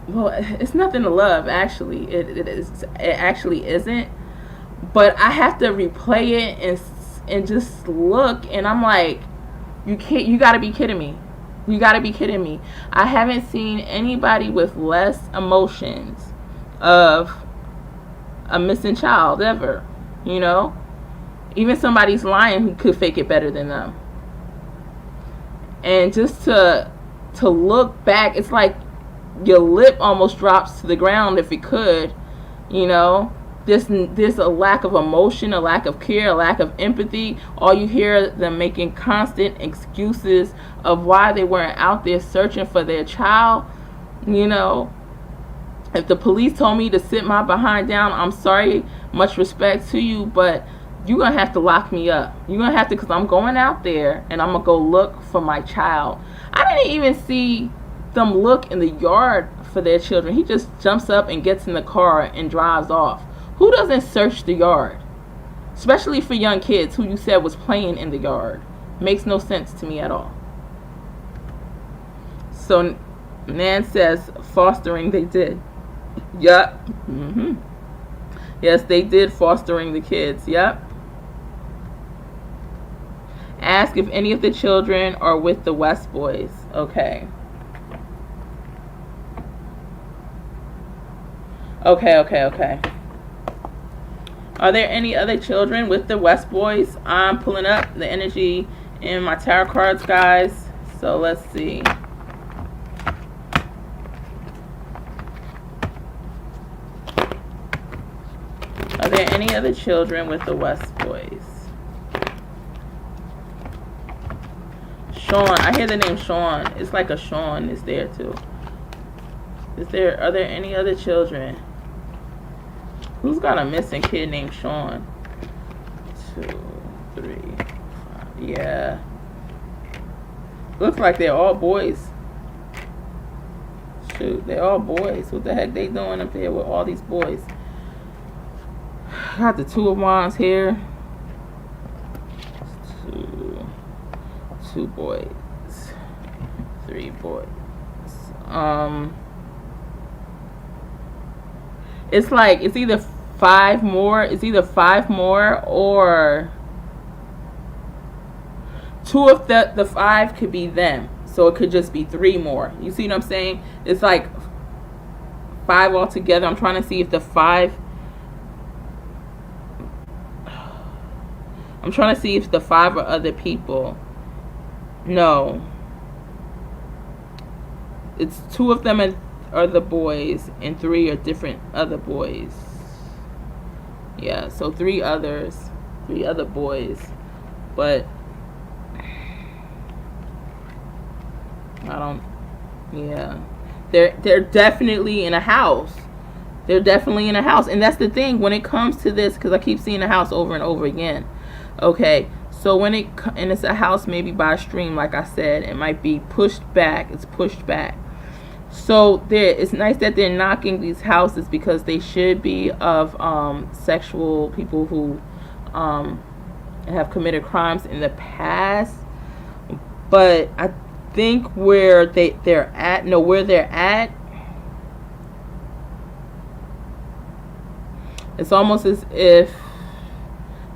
C: well, it's nothing to love. Actually, it actually isn't. But I have to replay it and just look, and I'm like, you got to be kidding me. You got to be kidding me. I haven't seen anybody with less emotions of a missing child ever, you know? Even somebody's lying who could fake it better than them. And just to look back, it's like your lip almost drops to the ground if it could, you know? There's a lack of emotion, a lack of care, a lack of empathy. All you hear them making constant excuses of why they weren't out there searching for their child, you know? If the police told me to sit my behind down, I'm sorry, much respect to you, but you're going to have to lock me up. You're going to have to, because I'm going out there and I'm going to go look for my child. I didn't even see them look in the yard for their children. He just jumps up and gets in the car and drives off. Who doesn't search the yard? Especially for young kids who you said was playing in the yard. Makes no sense to me at all. So Nan says fostering they did. Yup. Yes, they did fostering the kids. Yup. Ask if any of the children are with the West boys. Okay. Okay. Are there any other children with the West boys? I'm pulling up the energy in my tarot cards, guys. So let's see. Are there any other children with the West boys? Sean. I hear the name Sean. It's like a Sean is there too. Are there any other children? Who's got a missing kid named Sean? 2, 3, 5. Yeah. Looks like they're all boys. Shoot, they're all boys. What the heck they doing up there with all these boys? Got the 2 of Wands here. 2 boys. 3 boys. It's like it's either 5 more. It's either 5 more or 2 of the 5 could be them. So it could just be 3 more. You see what I'm saying? It's like 5 altogether. I'm trying to see if the 5. I'm trying to see if the 5 are other people. No. It's 2 of them are the boys and 3 are different other boys. Yeah, so 3 other boys. But I don't, yeah. They're definitely in a house. They're definitely in a house. And that's the thing when it comes to this, because I keep seeing the house over and over again. Okay, so and it's a house maybe by a stream, like I said, it might be pushed back. It's pushed back. So it's nice that they're knocking these houses because they should be of sexual people who have committed crimes in the past. But I think where they're at, it's almost as if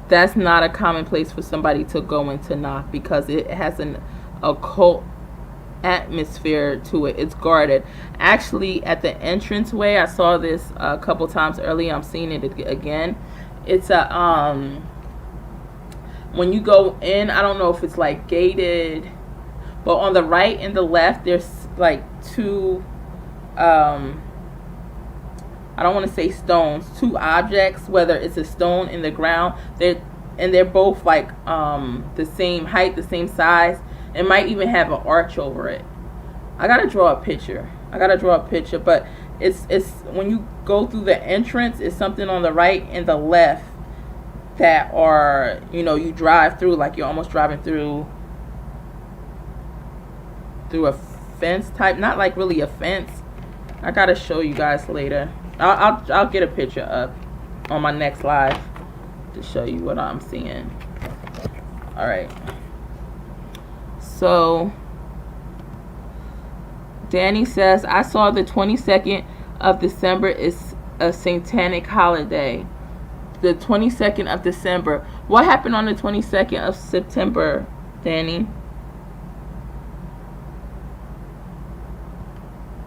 C: that's not a common place for somebody to go and to knock, because it has an occult atmosphere to it. It's guarded. Actually, at the entranceway, I saw this a couple times earlier. I'm seeing it again. It's a when you go in, I don't know if it's like gated, but on the right and the left, there's like 2 I don't want to say stones, 2 objects, whether it's a stone in the ground, they're both like the same height, the same size. It might even have an arch over it. I gotta draw a picture, but it's when you go through the entrance, it's something on the right and the left that are, you know, you drive through like you're almost driving through a fence type, not like really a fence. I gotta show you guys later. I'll get a picture up on my next live to show you what I'm seeing. All right. So Danny says, I saw the 22nd of December is a satanic holiday. The 22nd of December. What happened on the 22nd of September, Danny?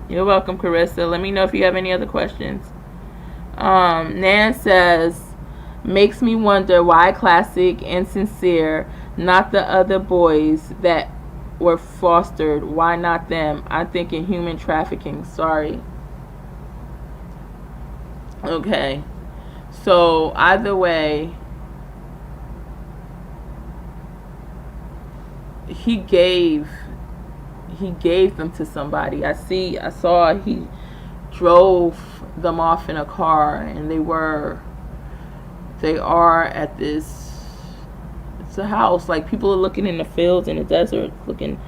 C: You're welcome, Carissa. Let me know if you have any other questions. Nan says, makes me wonder why Classic and Sincere, not the other boys that were fostered. Why not them? I'm thinking human trafficking. Sorry. Okay. So either way, he gave them to somebody. I saw he drove them off in a car, and they are at this, it's a house. Like, people are looking in the fields in the desert looking,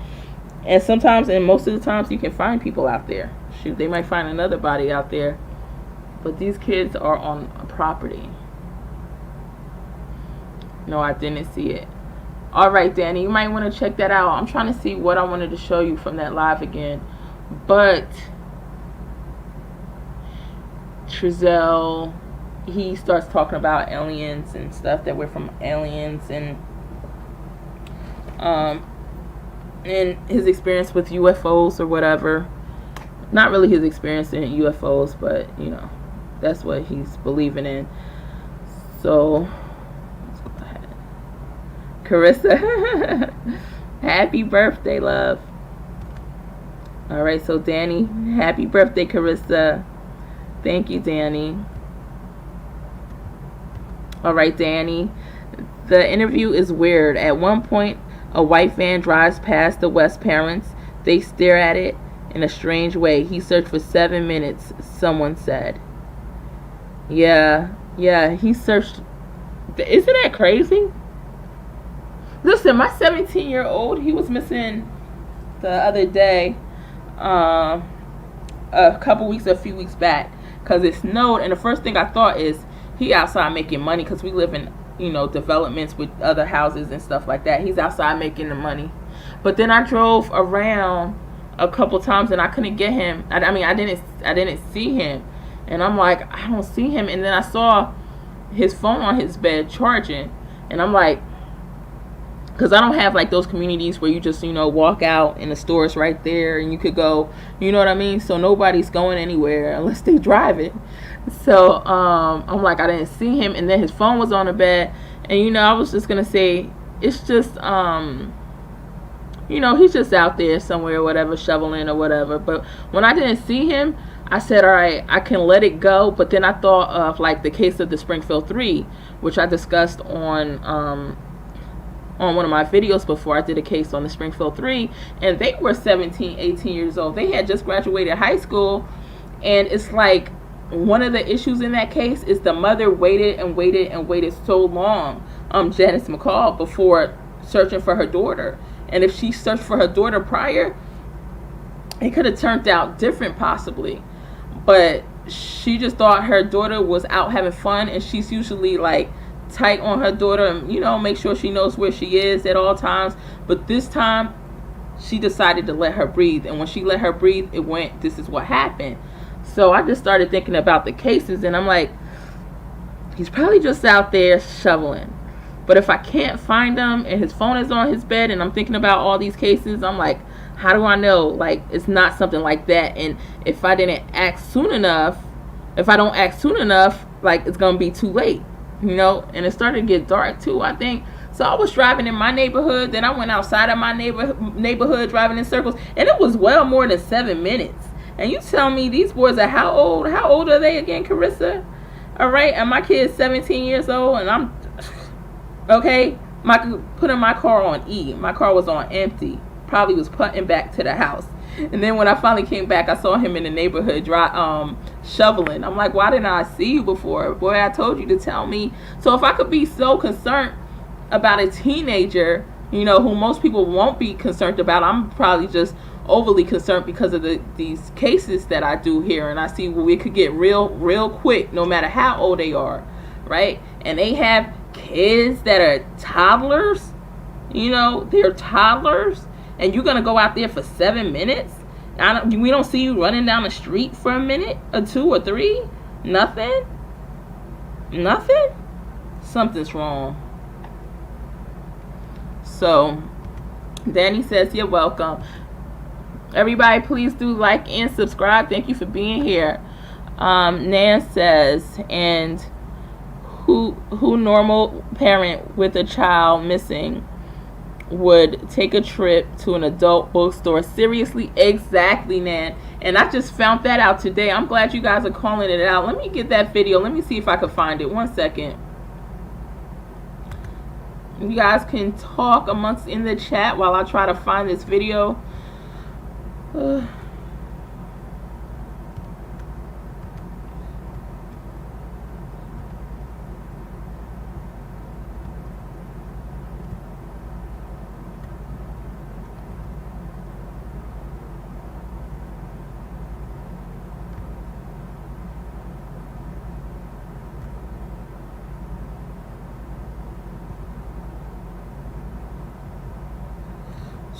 C: and sometimes, and most of the times, you can find people out there. Shoot, they might find another body out there, but these kids are on a property. No, I didn't see it. Alright, Danny, you might want to check that out. I'm trying to see what I wanted to show you from that live again. But Trezell, he starts talking about aliens and stuff, that we're from aliens, and his experience with UFOs or whatever. Not really his experience in UFOs, but, you know, that's what he's believing in. So Carissa, happy birthday, love. Alright, so Danny, happy birthday, Carissa. Thank you, Danny. Alright, Danny, the interview is weird. At one point, a white van drives past the West parents. They stare at it in a strange way. He searched for 7 minutes, someone said. Yeah, he searched. Isn't that crazy? Listen, my 17-year-old, he was missing the other day, a few weeks back, because it snowed, and the first thing I thought is he outside making money, because we live in, you know, developments with other houses and stuff like that. He's outside making the money. But then I drove around a couple times and I couldn't get him. I didn't see him, and I'm like, I don't see him. And then I saw his phone on his bed charging, and I'm like, because I don't have like those communities where you just, you know, walk out and the store's right there and you could go, you know what I mean? So nobody's going anywhere unless they drive it. So I'm like, I didn't see him, and then his phone was on the bed, and, you know, I was just gonna say, it's just you know, he's just out there somewhere or whatever, shoveling or whatever. But when I didn't see him, I said, all right, I can let it go. But then I thought of like the case of the Springfield 3, which I discussed on one of my videos before. I did a case on the Springfield 3, and they were 17, 18 years old. They had just graduated high school, and it's like, one of the issues in that case is the mother waited so long, Janice McCall, before searching for her daughter. And if she searched for her daughter prior, it could have turned out different possibly. But she just thought her daughter was out having fun, and she's usually like tight on her daughter and, you know, make sure she knows where she is at all times. But this time she decided to let her breathe, and when she let her breathe, it went, this is what happened. So I just started thinking about the cases, and I'm like, he's probably just out there shoveling. But if I can't find him and his phone is on his bed, and I'm thinking about all these cases, I'm like, how do I know? Like, it's not something like that. And if I didn't act soon enough, if I don't act soon enough, like, it's going to be too late, you know? And it started to get dark too, I think. So I was driving in my neighborhood, then I went outside of my neighborhood driving in circles, and it was well more than 7 minutes. And you tell me these boys are how old? How old are they again, Carissa? All right, and my kid's 17 years old, and I'm, okay, putting my car on E. My car was on empty, probably was putting back to the house. And then when I finally came back, I saw him in the neighborhood shoveling. I'm like, why didn't I see you before? Boy, I told you to tell me. So if I could be so concerned about a teenager, you know, who most people won't be concerned about, I'm probably just overly concerned because of these cases that I do here. And I see it could get real quick, no matter how old they are, right? And they have kids that are toddlers, you know, they're toddlers. And you're going to go out there for 7 minutes? We don't see you running down the street for a minute or 2 or 3? Nothing? Nothing? Something's wrong. So, Danny says, you're welcome. Everybody, please do like and subscribe. Thank you for being here. Nan says, and who normal parent with a child missing would take a trip to an adult bookstore? Seriously? Exactly, Nan. And I just found that out today. I'm glad you guys are calling it out. Let me get that video. Let me see if I can find it. 1 second. You guys can talk amongst in the chat while I try to find this video.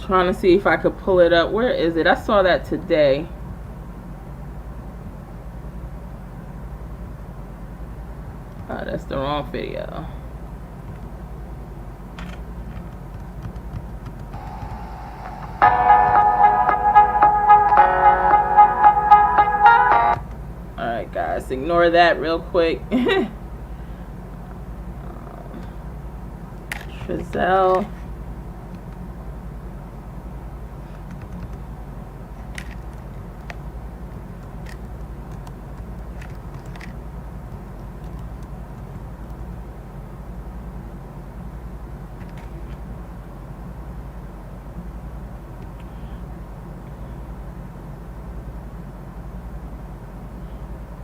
C: Trying to see if I could pull it up. Where is it? I saw that today. Oh, that's the wrong video. Alright guys, ignore that real quick. Trezell.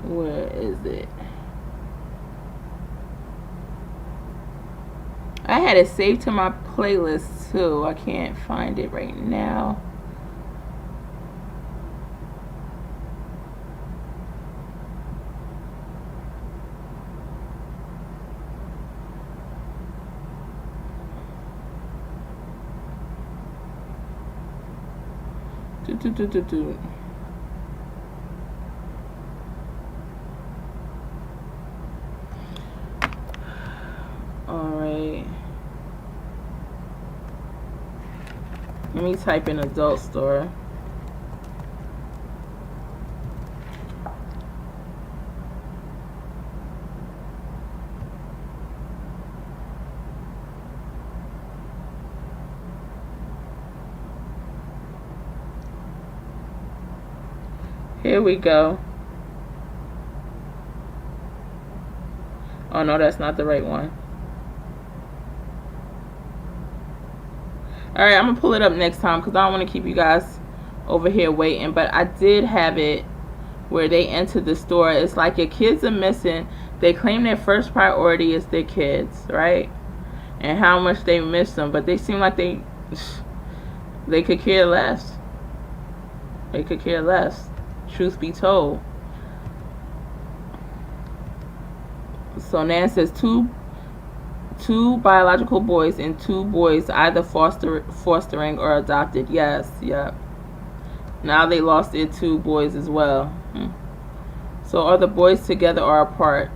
C: Where is it? I had it saved to my playlist too. I can't find it right now. Alright. Let me type in adult store. Here we go. Oh no, that's not the right one. Alright, I'm gonna pull it up next time because I don't want to keep you guys over here waiting. But I did have it where they entered the store. It's like your kids are missing. They claim their first priority is their kids, right? And how much they miss them. But they seem like they could care less. They could care less. Truth be told. So Nan says two biological boys and 2 boys, either fostering or adopted. Yes, yep. Now they lost their 2 boys as well. So are the boys together or apart?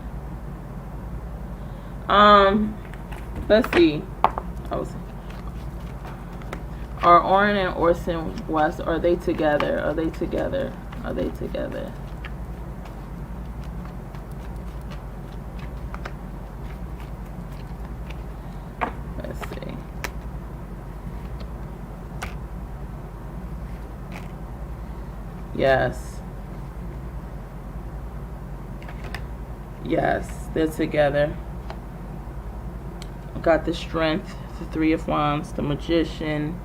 C: Let's see. Are Orrin and Orson West, are they together? Are they together? Are they together? Let's see. Yes. Yes, they're together. Got the strength, the 3 of Wands, the Magician,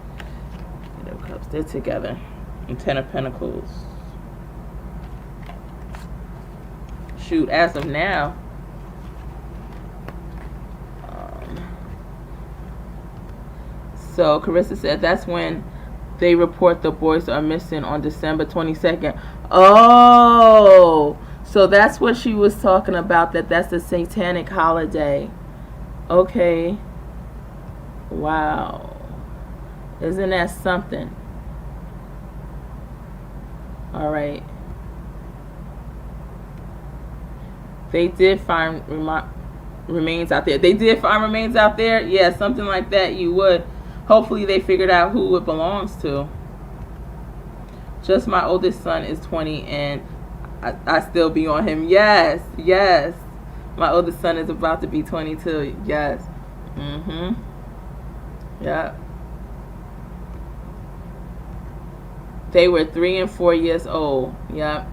C: Knight of Cups. They're together. And Ten of Pentacles. Shoot, as of now. So Carissa said that's when they report the boys are missing on December 22nd. Oh, so that's what she was talking about, that's the satanic holiday. Okay. Wow. Isn't that something? All right. They did find remains out there. They did find remains out there? Yeah, something like that you would. Hopefully they figured out who it belongs to. Just my oldest son is 20 and I still be on him. Yes, yes. My oldest son is about to be 22. Yes. Yep. They were 3 and 4 years old. Yep.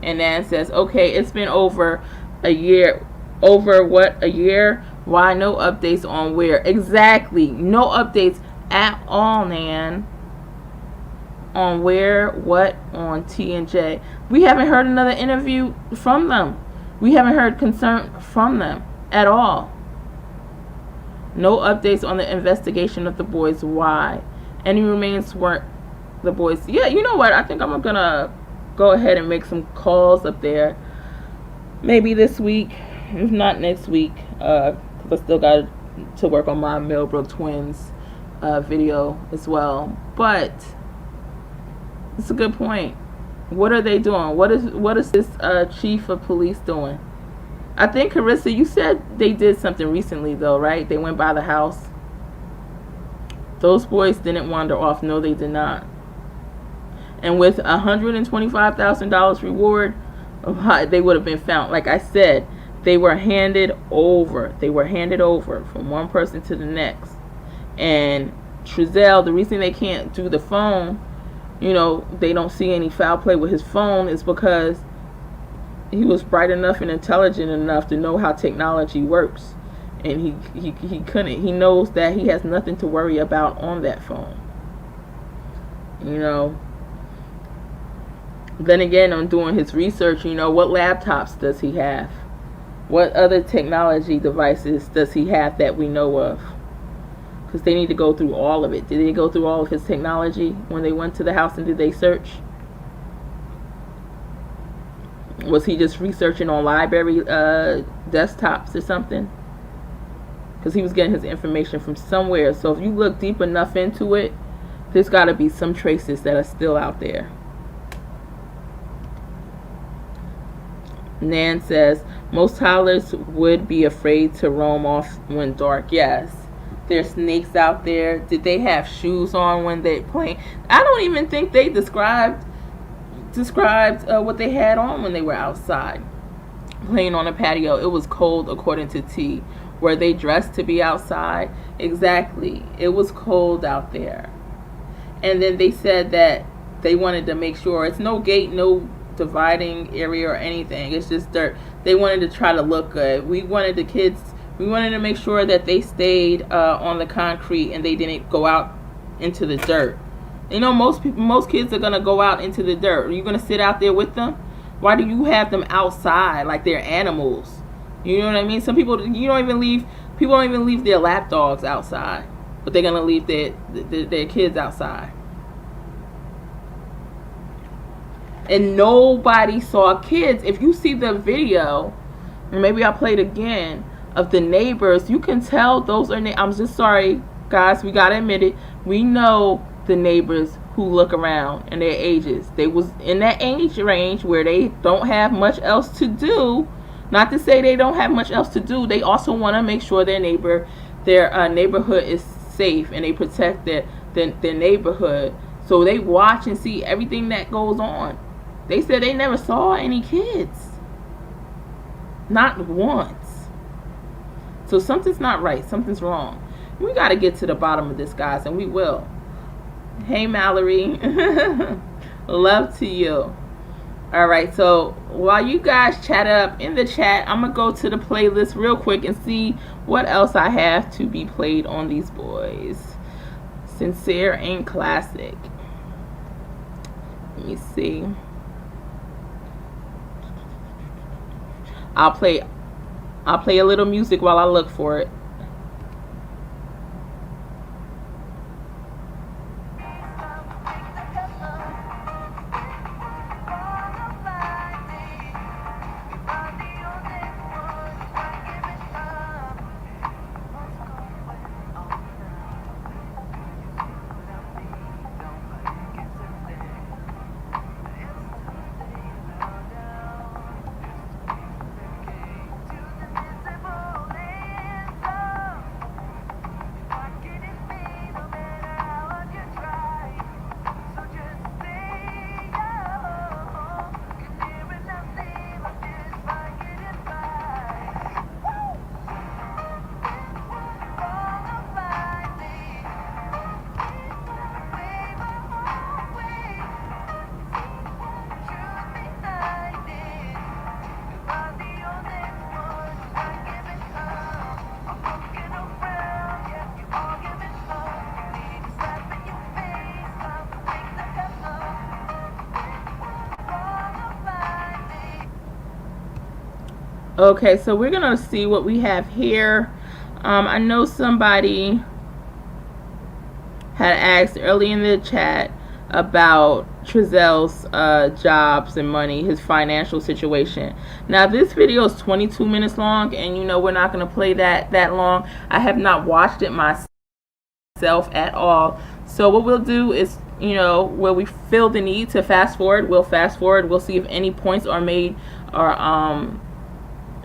C: And Nan says, okay, it's been over a year. Over what? A year? Why no updates on where? Exactly. No updates at all, Nan. On where, what, on T and J. We haven't heard another interview from them. We haven't heard concern from them at all. No updates on the investigation of the boys. Why? Any remains weren't the boys. Yeah, you know what? I think I'm going to go ahead and make some calls up there. Maybe this week, if not next week. Because I still got to work on my Millbrook Twins video as well. But it's a good point. What are they doing? What is this chief of police doing? I think, Carissa, you said they did something recently, though, right? They went by the house. Those boys didn't wander off. No, they did not. And with $125,000 reward, they would have been found. Like I said, they were handed over. They were handed over from one person to the next. And Trezell, the reason they can't do the phone, you know, they don't see any foul play with his phone, is because he was bright enough and intelligent enough to know how technology works. And he couldn't. He knows that he has nothing to worry about on that phone. You know. Then again, on doing his research, you know, what laptops does he have? What other technology devices does he have that we know of? Because they need to go through all of it. Did they go through all of his technology when they went to the house, and did they search? Was he just researching on library desktops or something? Because he was getting his information from somewhere. So if you look deep enough into it, there's got to be some traces that are still out there. Nan says, most toddlers would be afraid to roam off when dark. Yes. There's snakes out there. Did they have shoes on when they played? I don't even think they described what they had on when they were outside playing on a patio. It was cold, according to T. Were they dressed to be outside? Exactly. It was cold out there. And then they said that they wanted to make sure it's no gate, no dividing area or anything. It's just dirt. They wanted to try to look good. We wanted to make sure that they stayed on the concrete and they didn't go out into the dirt. You know, most kids are going to go out into the dirt. Are you going to sit out there with them? Why do you have them outside like they're animals? You know what I mean? Some people, people don't even leave their lap dogs outside, but they're going to leave their kids outside. And nobody saw kids. If you see the video, and maybe I'll play it again, of the neighbors, you can tell those are I'm just sorry, guys, we got to admit it. We know the neighbors who look around and their ages. They was in that age range where they don't have much else to do. Not to say they don't have much else to do. They also want to make sure their neighborhood is safe and they protect their neighborhood. So they watch and see everything that goes on. They said they never saw any kids. Not once. So something's not right. Something's wrong. We got to get to the bottom of this, guys, and we will. Hey, Mallory. Love to you. All right, so while you guys chat up in the chat, I'm going to go to the playlist real quick and see what else I have to be played on these boys. Sincere and classic. Let me see. I'll play a little music while I look for it. Okay, so we're gonna see what we have here. I know somebody had asked early in the chat about Trezel's jobs and money, his financial situation. Now this video is 22 minutes long, and you know we're not going to play that long. I have not watched it myself at all. So what we'll do is, you know, where we feel the need to fast forward, we'll fast forward. We'll see if any points are made, or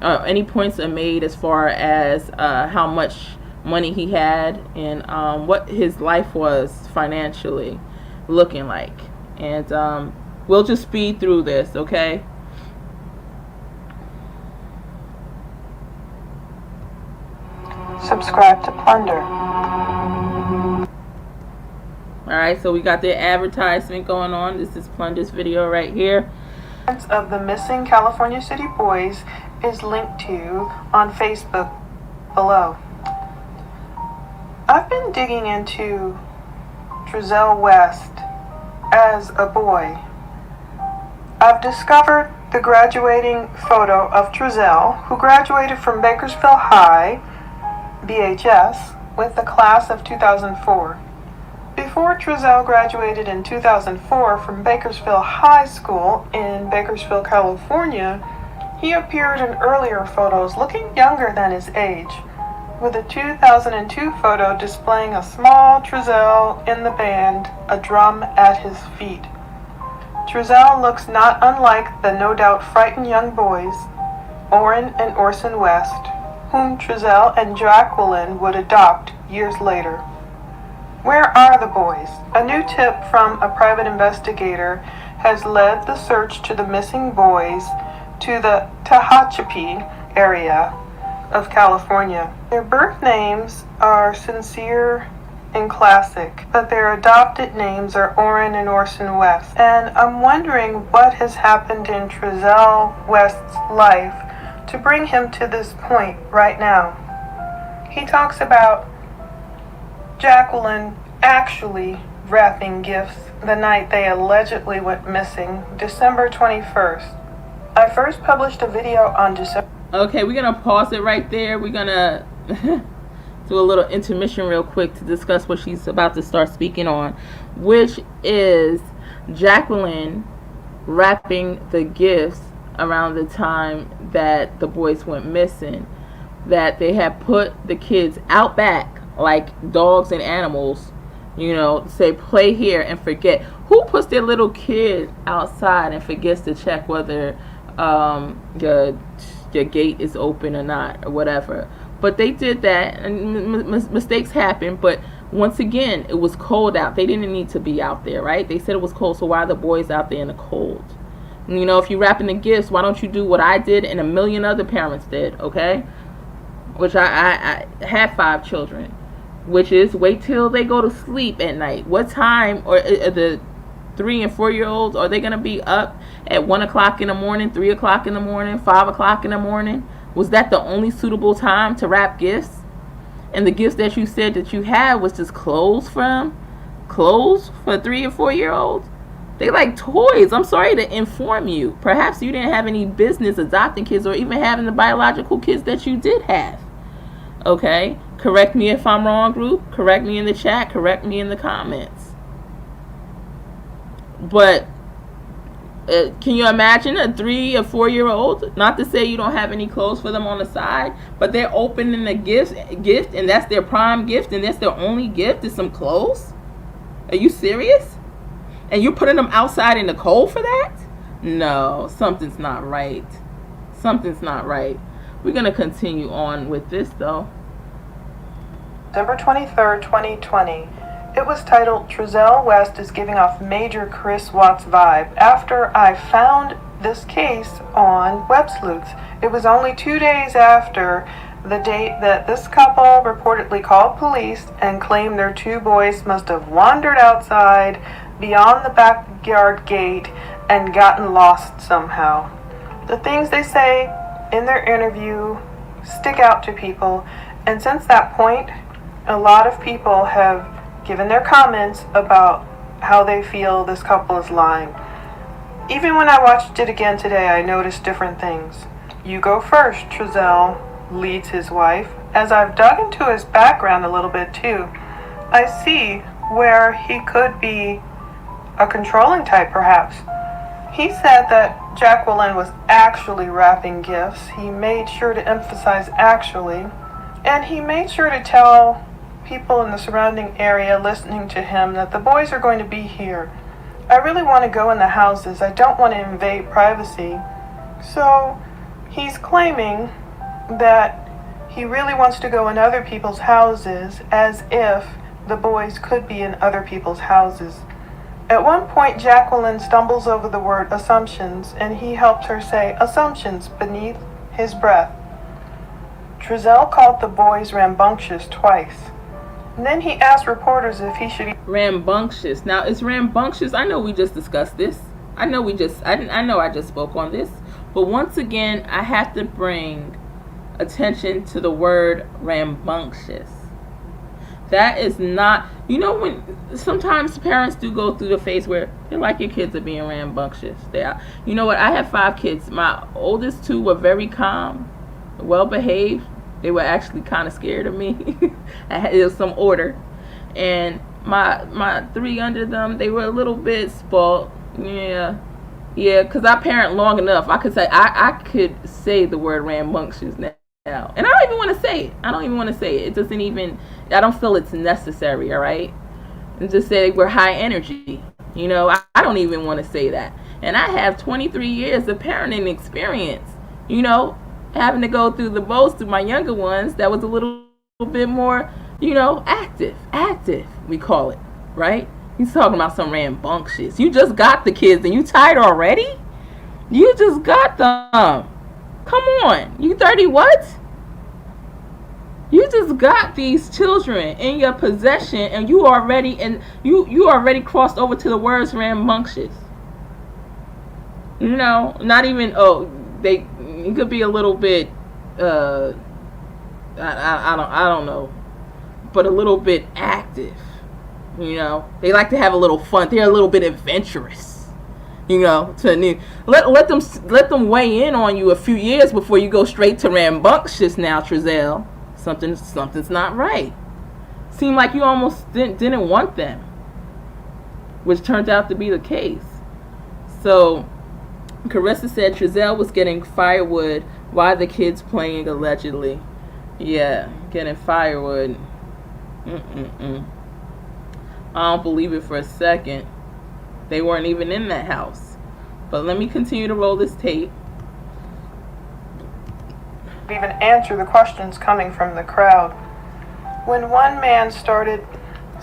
C: any points are made as far as how much money he had and what his life was financially looking like. And we'll just speed through this, okay?
G: Subscribe to Plunder.
C: Alright, so we got the advertisement going on. This is Plunder's video right here.
G: Of the missing California City boys is linked to on Facebook below. I've been digging into Trezel West as a boy. I've discovered the graduating photo of Trezel, who graduated from Bakersfield High, BHS, with the class of 2004. Before Trezel graduated in 2004 from Bakersfield High School in Bakersfield, California, he appeared in earlier photos looking younger than his age, with a 2002 photo displaying a small Trezel in the band, a drum at his feet. Trezel looks not unlike the no doubt frightened young boys, Orrin and Orson West, whom Trezel and Jacqueline would adopt years later. Where are the boys? A new tip from a private investigator has led the search to the missing boys to the Tehachapi area of California. Their birth names are Sincere and Classic, but their adopted names are Orrin and Orson West. And I'm wondering what has happened in Trezel West's life to bring him to this point right now. He talks about Jacqueline actually wrapping gifts the night they allegedly went missing, December 21st. I first published a video on December.
C: Okay, we're going to pause it right there. We're going to do a little intermission real quick to discuss what she's about to start speaking on, which is Jacqueline wrapping the gifts around the time that the boys went missing, that they had put the kids out back like dogs and animals, you know, say play here and forget. Who puts their little kid outside and forgets to check whether your gate is open or not, or whatever? But they did that, and mistakes happen. But once again, it was cold out. They didn't need to be out there, right? They said it was cold, so why are the boys out there in the cold? And, you know, if you're wrapping the gifts, why don't you do what I did and a million other parents did, okay? Which I had 5 children, which is wait till they go to sleep at night. What time, or the 3 and 4 year olds, are they going to be up at 1 o'clock in the morning, 3 o'clock in the morning, 5 o'clock in the morning? Was that the only suitable time to wrap gifts? And the gifts that you said that you had was just clothes for them? Clothes for 3 or 4 year olds? They like toys. I'm sorry to inform you. Perhaps you didn't have any business adopting kids or even having the biological kids that you did have. Okay? Correct me if I'm wrong, group. Correct me in the chat. Correct me in the comments. But can you imagine a 3 or 4 year old? Not to say you don't have any clothes for them on the side, but they're opening a gift, and that's their prime gift, and that's their only gift is some clothes? Are you serious? And you're putting them outside in the cold for that? No, something's not right. Something's not right. We're going to continue on with this, though.
G: December 23rd, 2020. It was titled, Trezell West is giving off major Chris Watts vibe, after I found this case on Web Sleuths. It was only 2 days after the date that this couple reportedly called police and claimed their 2 boys must have wandered outside beyond the backyard gate and gotten lost somehow. The things they say in their interview stick out to people, and since that point, a lot of people have given their comments about how they feel this couple is lying. Even when I watched it again today, I noticed different things. You go first, Trezell leads his wife. As I've dug into his background a little bit too, I see where he could be a controlling type perhaps. He said that Jacqueline was actually wrapping gifts. He made sure to emphasize actually, and he made sure to tell people in the surrounding area listening to him that the boys are going to be here. I really want to go in the houses. I don't want to invade privacy. So he's claiming that he really wants to go in other people's houses, as if the boys could be in other people's houses. At one point, Jacqueline stumbles over the word assumptions, and he helps her say assumptions beneath his breath. Trezell called the boys rambunctious twice. And then he asked reporters if he should...
C: Rambunctious. Now, is rambunctious... I know we just discussed this. I know I just spoke on this. But once again, I have to bring attention to the word rambunctious. That is not... You know, when sometimes parents do go through the phase where they're like, your kids are being rambunctious. They are. You know what? I have 5 kids. My oldest 2 were very calm, well behaved. They were actually kind of scared of me. There was some order. And my 3 under them, they were a little bit spoiled. Yeah, because I parent long enough. I could say the word rambunctious now. And I don't even want to say it. It doesn't even, I don't feel it's necessary, all right? And just say we're high energy. You know, I don't even want to say that. And I have 23 years of parenting experience, you know, having to go through the most through my younger ones that was a little bit more, you know, active, we call it, right? He's talking about some rambunctious. You just got the kids and you tired already? You just got them. Come on. You 30 what? You just got these children in your possession and you already crossed over to the words rambunctious. You know, not even, it could be a little bit, I don't know, but a little bit active. You know, they like to have a little fun. They're a little bit adventurous. You know, let them weigh in on you a few years before you go straight to rambunctious. Now, Trezell, something's not right. Seemed like you almost didn't want them, which turned out to be the case. So, Carissa said Trezell was getting firewood while the kids playing allegedly. Yeah, getting firewood. I don't believe it for a second. They weren't even in that house. But let me continue to roll this tape.
G: Even answer the questions coming from the crowd. When one man started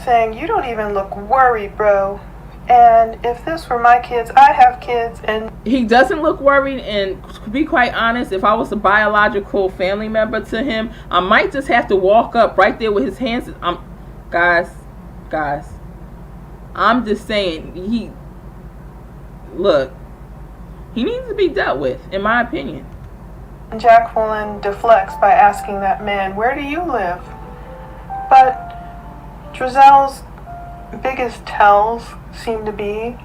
G: saying, "You don't even look worried, bro. And if this were my kids, I have kids," and
C: he doesn't look worried. And to be quite honest, if I was a biological family member to him, I might just have to walk up right there with his hands. Guys, I'm just saying, he needs to be dealt with, in my opinion.
G: Jacqueline deflects by asking that man, "Where do you live?" But Trezel's biggest tells seem to be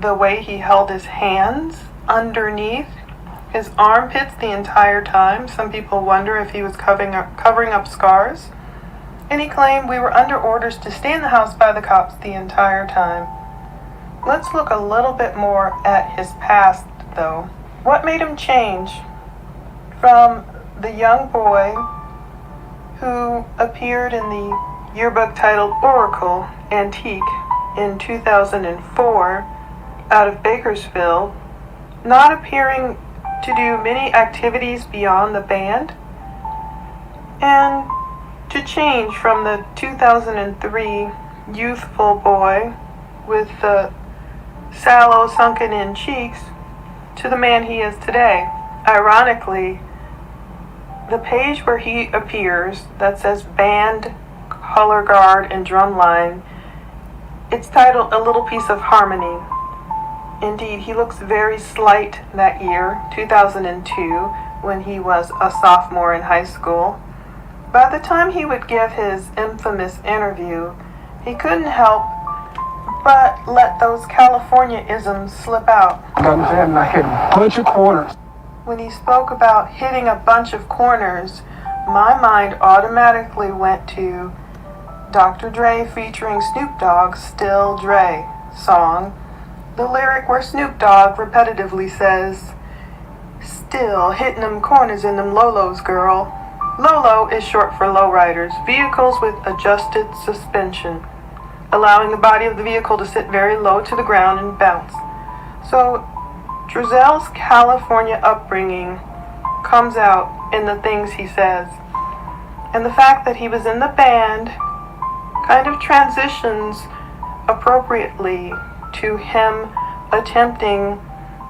G: the way he held his hands underneath his armpits the entire time. Some people wonder if he was covering up scars. And he claimed we were under orders to stay in the house by the cops the entire time. Let's look a little bit more at his past, though. What made him change from the young boy who appeared in the yearbook titled Oracle Antique in 2004 out of Bakersfield, not appearing to do many activities beyond the band, and to change from the 2003 youthful boy with the sallow sunken-in cheeks to the man he is today. Ironically, the page where he appears that says band, color guard, and drumline, it's titled A Little Piece of Harmony. Indeed, he looks very slight that year, 2002, when he was a sophomore in high school. By the time he would give his infamous interview, he couldn't help but let those California-isms slip out.
L: I hit a bunch of corners.
G: When he spoke about hitting a bunch of corners, my mind automatically went to Dr. Dre featuring Snoop Dogg's Still Dre song, the lyric where Snoop Dogg repetitively says, "Still hitting them corners in them Lolos, girl." Lolo is short for lowriders, vehicles with adjusted suspension, allowing the body of the vehicle to sit very low to the ground and bounce. So Trezel's California upbringing comes out in the things he says. And the fact that he was in the band kind of transitions appropriately to him attempting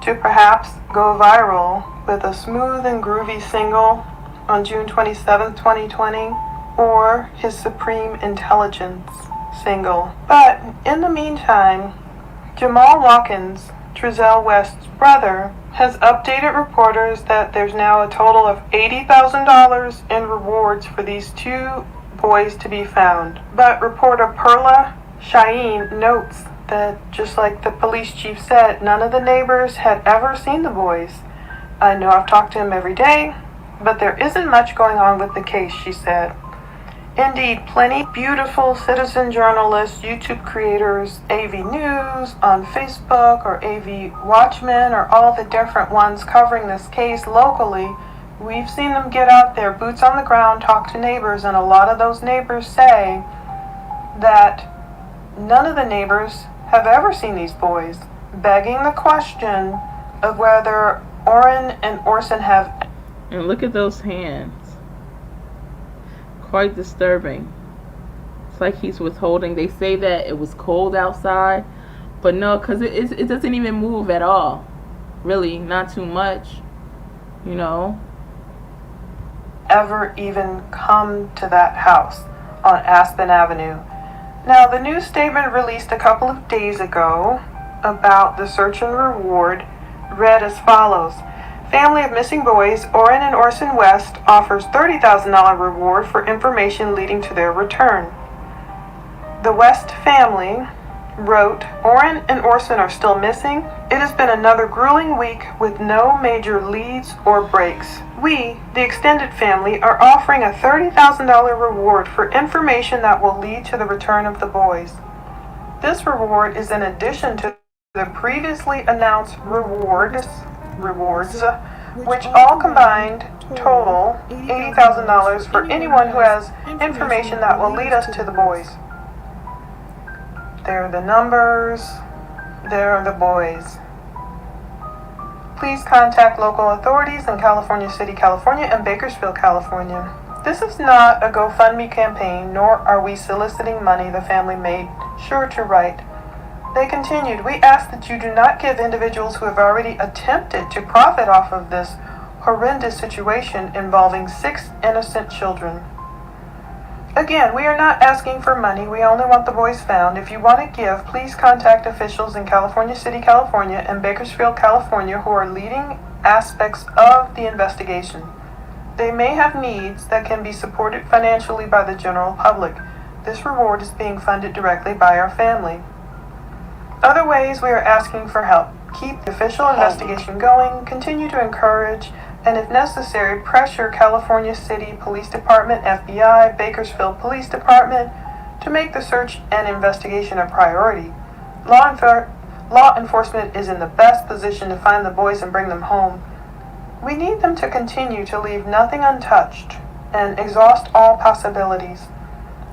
G: to perhaps go viral with a smooth and groovy single on June 27, 2020, or his Supreme Intelligence single. But in the meantime, Jamal Watkins, Trezel West's brother, has updated reporters that there's now a total of $80,000 in rewards for these two boys to be found. But reporter Perla Shaheen notes that, just like the police chief said, none of the neighbors had ever seen the boys. "I know I've talked to him every day, but there isn't much going on with the case," she said. Indeed, plenty beautiful citizen journalists, YouTube creators, AV News on Facebook, or AV Watchmen, or all the different ones covering this case locally, we've seen them get out there, boots on the ground, talk to neighbors, and a lot of those neighbors say that none of the neighbors have ever seen these boys, begging the question of whether Orrin and Orson have.
C: And look at those hands. Quite disturbing. It's like he's withholding. They say that it was cold outside, but no, because it doesn't even move at all. Really, not too much, you know.
G: Ever even come to that house on Aspen Avenue. Now, the news statement released a couple of days ago about the search and reward read as follows. Family of missing boys, Orrin and Orson West, offers $30,000 reward for information leading to their return. The West family wrote, "Orrin and Orson are still missing. It has been another grueling week with no major leads or breaks. We, the extended family, are offering a $30,000 reward for information that will lead to the return of the boys. This reward is in addition to the previously announced rewards, which all combined total $80,000 for anyone who has information that will lead us to the boys." There are the numbers, there are the boys. Please contact local authorities in California City, California and Bakersfield, California. This is not a GoFundMe campaign, nor are we soliciting money, the family made sure to write. They continued, "We ask that you do not give individuals who have already attempted to profit off of this horrendous situation involving 6 innocent children. Again, we are not asking for money. We only want the boys found. If you want to give, please contact officials in California City, California and Bakersfield, California who are leading aspects of the investigation. They may have needs that can be supported financially by the general public. This reward is being funded directly by our family. Other ways we are asking for help. Keep the official investigation going, continue to encourage, and if necessary, pressure California City Police Department, FBI, Bakersfield Police Department to make the search and investigation a priority. Law enforcement is in the best position to find the boys and bring them home. We need them to continue to leave nothing untouched and exhaust all possibilities.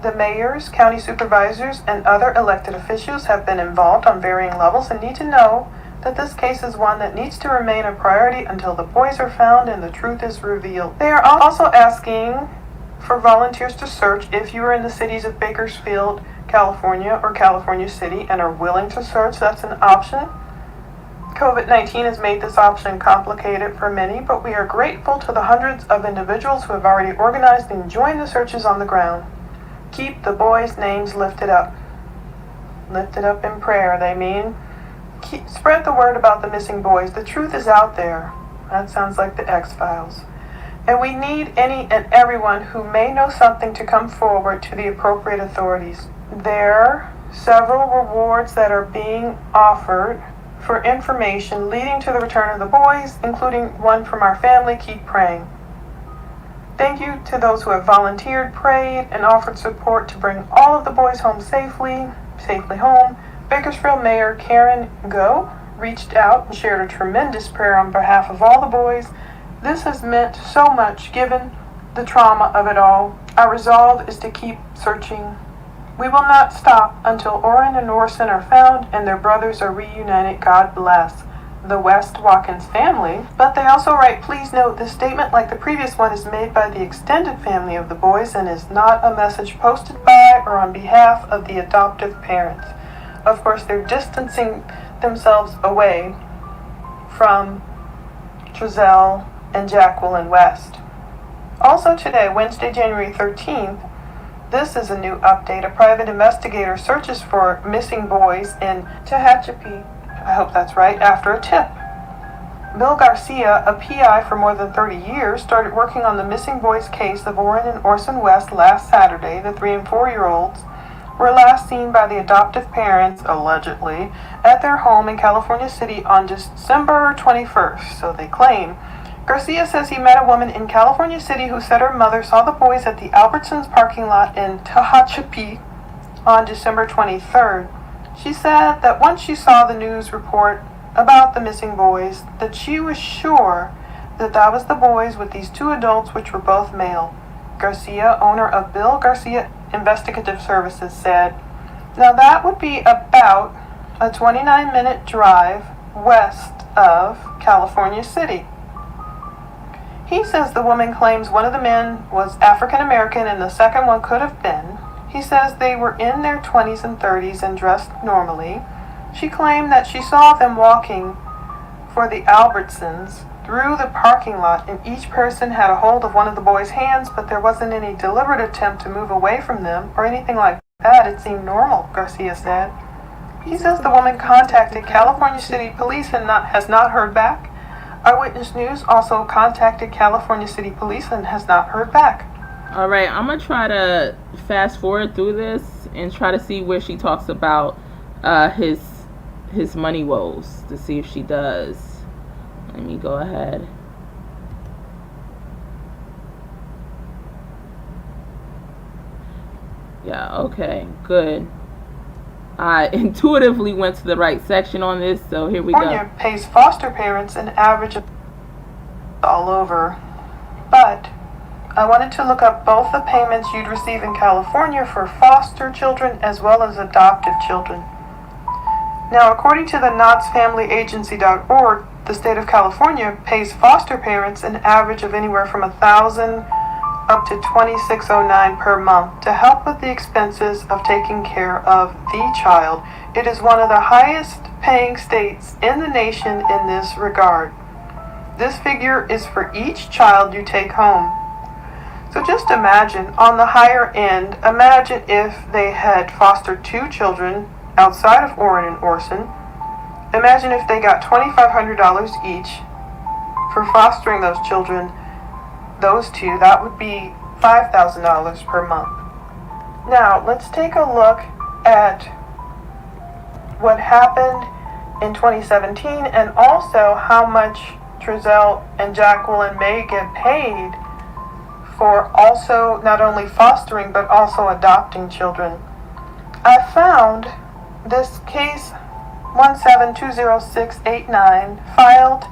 G: The mayors, county supervisors, and other elected officials have been involved on varying levels and need to know that this case is one that needs to remain a priority until the boys are found and the truth is revealed. They are also asking for volunteers to search if you are in the cities of Bakersfield, California, or California City and are willing to search. That's an option. COVID-19 has made this option complicated for many, but we are grateful to the hundreds of individuals who have already organized and joined the searches on the ground. Keep the boys' names lifted up. Lifted up in prayer, they mean. Spread the word about the missing boys. The truth is out there. That sounds like the X-Files. And we need any and everyone who may know something to come forward to the appropriate authorities. There are several rewards that are being offered for information leading to the return of the boys, including one from our family. Keep praying. Thank you to those who have volunteered, prayed, and offered support to bring all of the boys home safely home. Bakersfield Mayor Karen Go reached out and shared a tremendous prayer on behalf of all the boys. This has meant so much given the trauma of it all. Our resolve is to keep searching. We will not stop until Orrin and Orson are found and their brothers are reunited. God bless the West Watkins family. But they also write, please note this statement, like the previous one, is made by the extended family of the boys and is not a message posted by or on behalf of the adoptive parents. Of course, they're distancing themselves away from Trezell and Jacqueline West. Also today, Wednesday, January 13th, this is a new update. A private investigator searches for missing boys in Tehachapi, I hope that's right, after a tip. Bill Garcia, a PI for more than 30 years, started working on the missing boys case of Orrin and Orson West last Saturday. The 3 and 4-year-olds were last seen by the adoptive parents, allegedly, at their home in California City on December 21st, so they claim. Garcia says he met a woman in California City who said her mother saw the boys at the Albertsons parking lot in Tehachapi on December 23rd. She said that once she saw the news report about the missing boys, that she was sure that that was the boys with these 2 adults, which were both male. Garcia, owner of Bill Garcia Investigative Services, said, now that would be about a 29-minute drive west of California City. He says the woman claims one of the men was African American and the second one could have been. He says they were in their 20s and 30s and dressed normally. She claimed that she saw them walking for the Albertsons through the parking lot, and each person had a hold of one of the boys' hands, but there wasn't any deliberate attempt to move away from them or anything like that. It seemed normal, Garcia said. He says the woman contacted California City Police and has not heard back. Eyewitness News also contacted California City Police and has not heard back.
C: All right, I'm going to try to fast forward through this and try to see where she talks about his money woes, to see if she does. Let me go ahead. Yeah, okay, good. I intuitively went to the right section on this, so here we go.
G: California pays foster parents an average of all over, but I wanted to look up both the payments you'd receive in California for foster children as well as adoptive children. Now, according to the knotsfamilyagency.org, the state of California pays foster parents an average of anywhere from $1,000 up to $2,609 per month to help with the expenses of taking care of the child. It is one of the highest paying states in the nation in this regard. This figure is for each child you take home. So just imagine, on the higher end, imagine if they had fostered 2 children outside of Orrin and Orson. Imagine if they got $2,500 each for fostering those children. those two, that would be $5,000 per month. Now, let's take a look at what happened in 2017 and also how much Trezell and Jacqueline may get paid for also not only fostering but also adopting children. I found this case 1720689 filed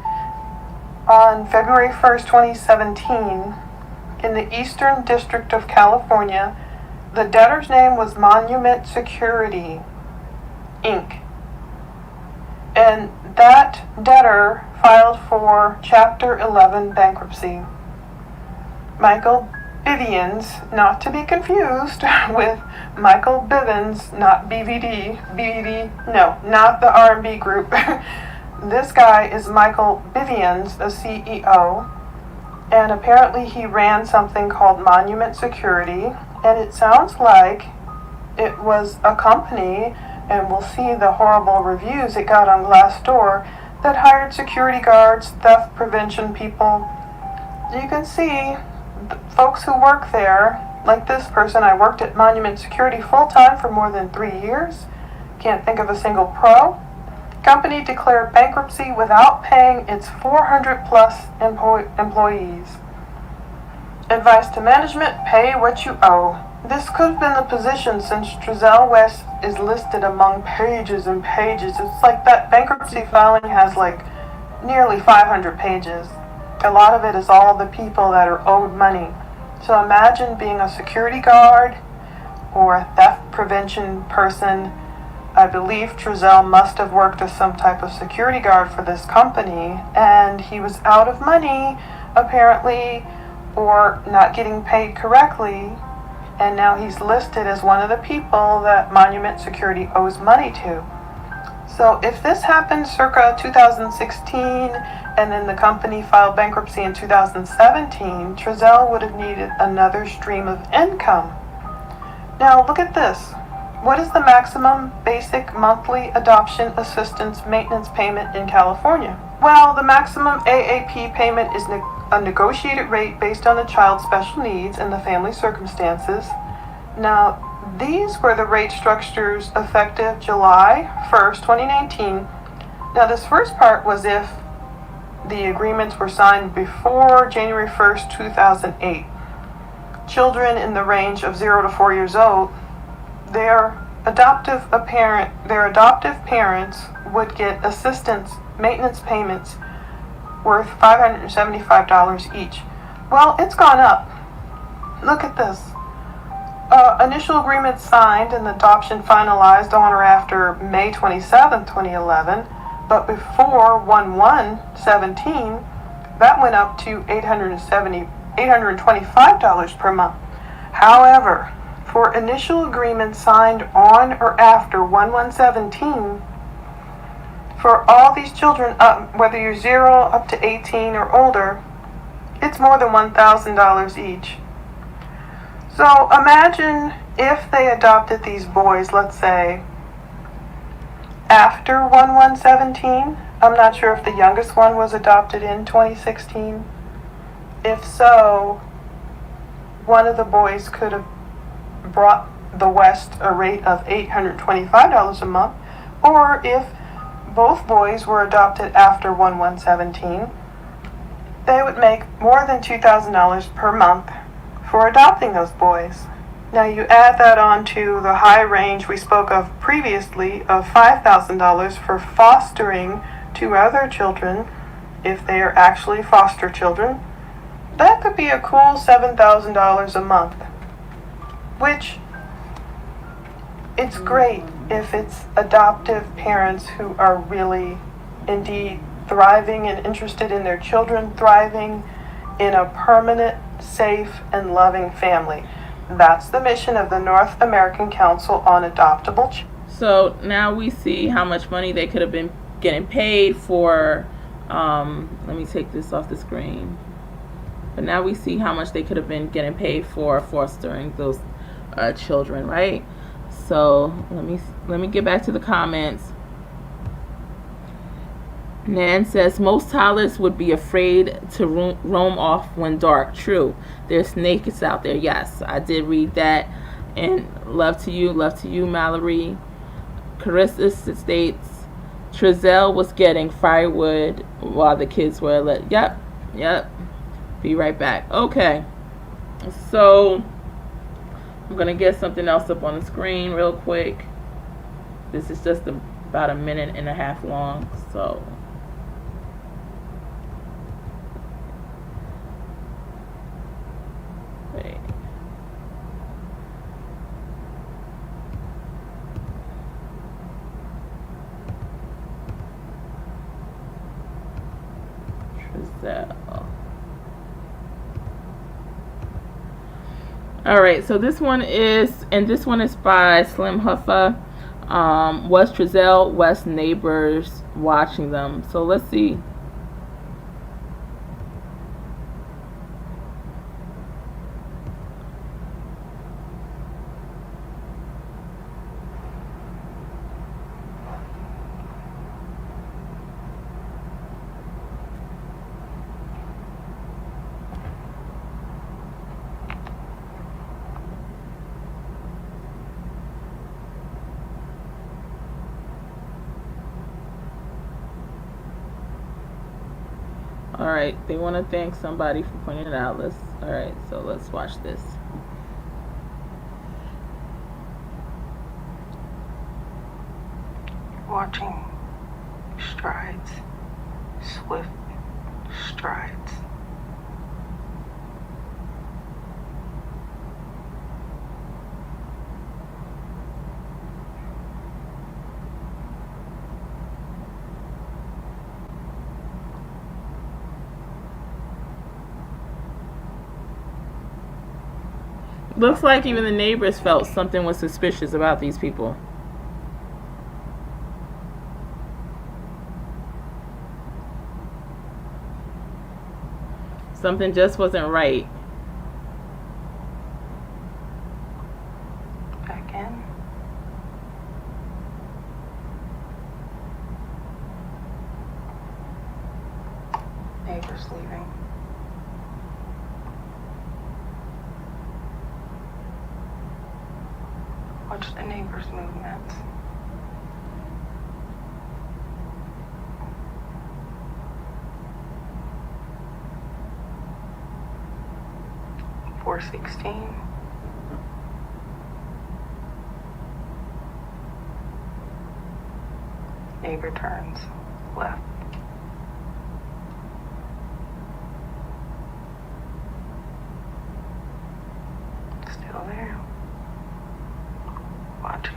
G: on February 1st, 2017 in the Eastern District of California. The debtor's name was Monument Security, Inc. And that debtor filed for Chapter 11 bankruptcy. Michael Bivens, not to be confused with Michael Bivens, not not the R&B group. This guy is Michael Bivens, the CEO, and apparently he ran something called Monument Security, and it sounds like it was a company, and we'll see the horrible reviews it got on Glassdoor, that hired security guards, theft prevention people. You can see the folks who work there, like this person. I worked at Monument Security full-time for more than 3 years. Can't think of a single pro. Company declared bankruptcy without paying its 400 plus employees. Advice to management: pay what you owe. This could have been the position since Trezell West is listed among pages and pages. It's like that bankruptcy filing has like nearly 500 pages. A lot of it is all the people that are owed money. So imagine being a security guard or a theft prevention person. I believe Trezell must have worked as some type of security guard for this company, and he was out of money, apparently, or not getting paid correctly, and now he's listed as one of the people that Monument Security owes money to. So if this happened circa 2016, and then the company filed bankruptcy in 2017, Trezell would have needed another stream of income. Now look at this. What is the maximum basic monthly adoption assistance maintenance payment in California? Well, the maximum AAP payment is a negotiated rate based on the child's special needs and the family circumstances. Now, these were the rate structures effective July 1st, 2019. Now, this first part was if the agreements were signed before January 1st, 2008. Children in the range of 0 to 4 years old, their adoptive parents would get assistance maintenance payments worth $575 each. Well, it's gone up. Look at this. Initial agreement signed and adoption finalized on or after May 27, 2011, but before 1/1/17, that went up to $825 per month. However, for initial agreements signed on or after 1/1/17, for all these children, whether you're 0 up to 18 or older, it's more than $1,000 each. So imagine if they adopted these boys, let's say, after 1/1/17. I'm not sure if the youngest one was adopted in 2016. If so, one of the boys could have brought the West a rate of $825 a month, or if both boys were adopted after 1/1/17, they would make more than $2,000 per month for adopting those boys. Now you add that on to the high range we spoke of previously of $5,000 for fostering 2 other children, if they are actually foster children. That could be a cool $7,000 a month, which it's great if it's adoptive parents who are really indeed thriving and interested in their children thriving in a permanent, safe, and loving family. That's the mission of the North American Council on Adoptable Children.
C: So now we see how much money they could have been getting paid for. Let me take this off the screen. But now we see how much they could have been getting paid for fostering those children, right? So let me get back to the comments. Nan says most toddlers would be afraid to roam off when dark. True. There's snakes out there. Yes, I did read that. And love to you, Mallory. Carissa states Trezell was getting firewood while the kids were lit. Yep. Be right back. Okay. So I'm gonna get something else up on the screen real quick. This is just about a minute and a half long, so wait. Trezell. All right, so this one is by Slim Huffa. Was Trezell West neighbors watching them? So let's see. All right, they want to thank somebody for pointing it out. All right, so let's watch this.
G: Watching strides, swift strides.
C: Looks like even the neighbors felt something was suspicious about these people. Something just wasn't right.
G: Back in. Neighbors leaving. Watch the neighbors' movements. .416. Neighbor turns left. Still there. Watching.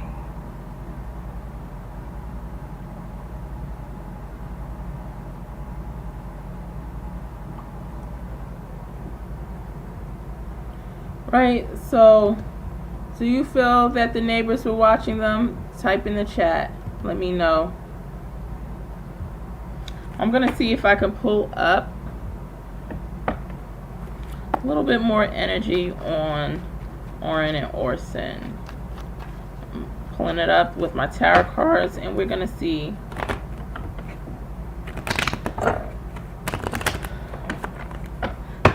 C: Right, so do you feel that the neighbors were watching them? Type in the chat. Let me know. I'm going to see if I can pull up a little bit more energy on Orrin and Orson. I'm pulling it up with my tarot cards, and we're going to see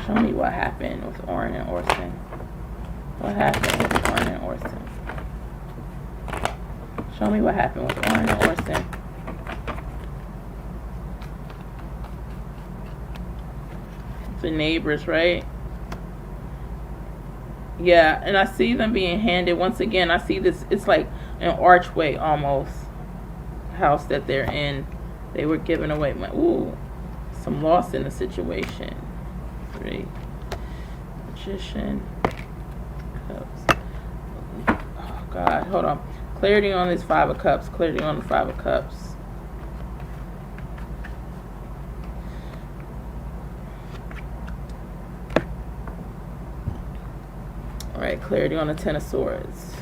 C: show me what happened with Orrin and Orson. What happened with Orrin and Orson? Show me what happened with Orrin and Orson. The neighbors, right? Yeah, and I see them being handed. Once again, I see this. It's like an archway almost. House that they're in. They were giving away some loss in the situation. 3. Magician. Cups. Oh God, hold on. Clarity on this 5 of Cups. Clarity on the 5 of Cups. All right, clarity on the 10 of Swords.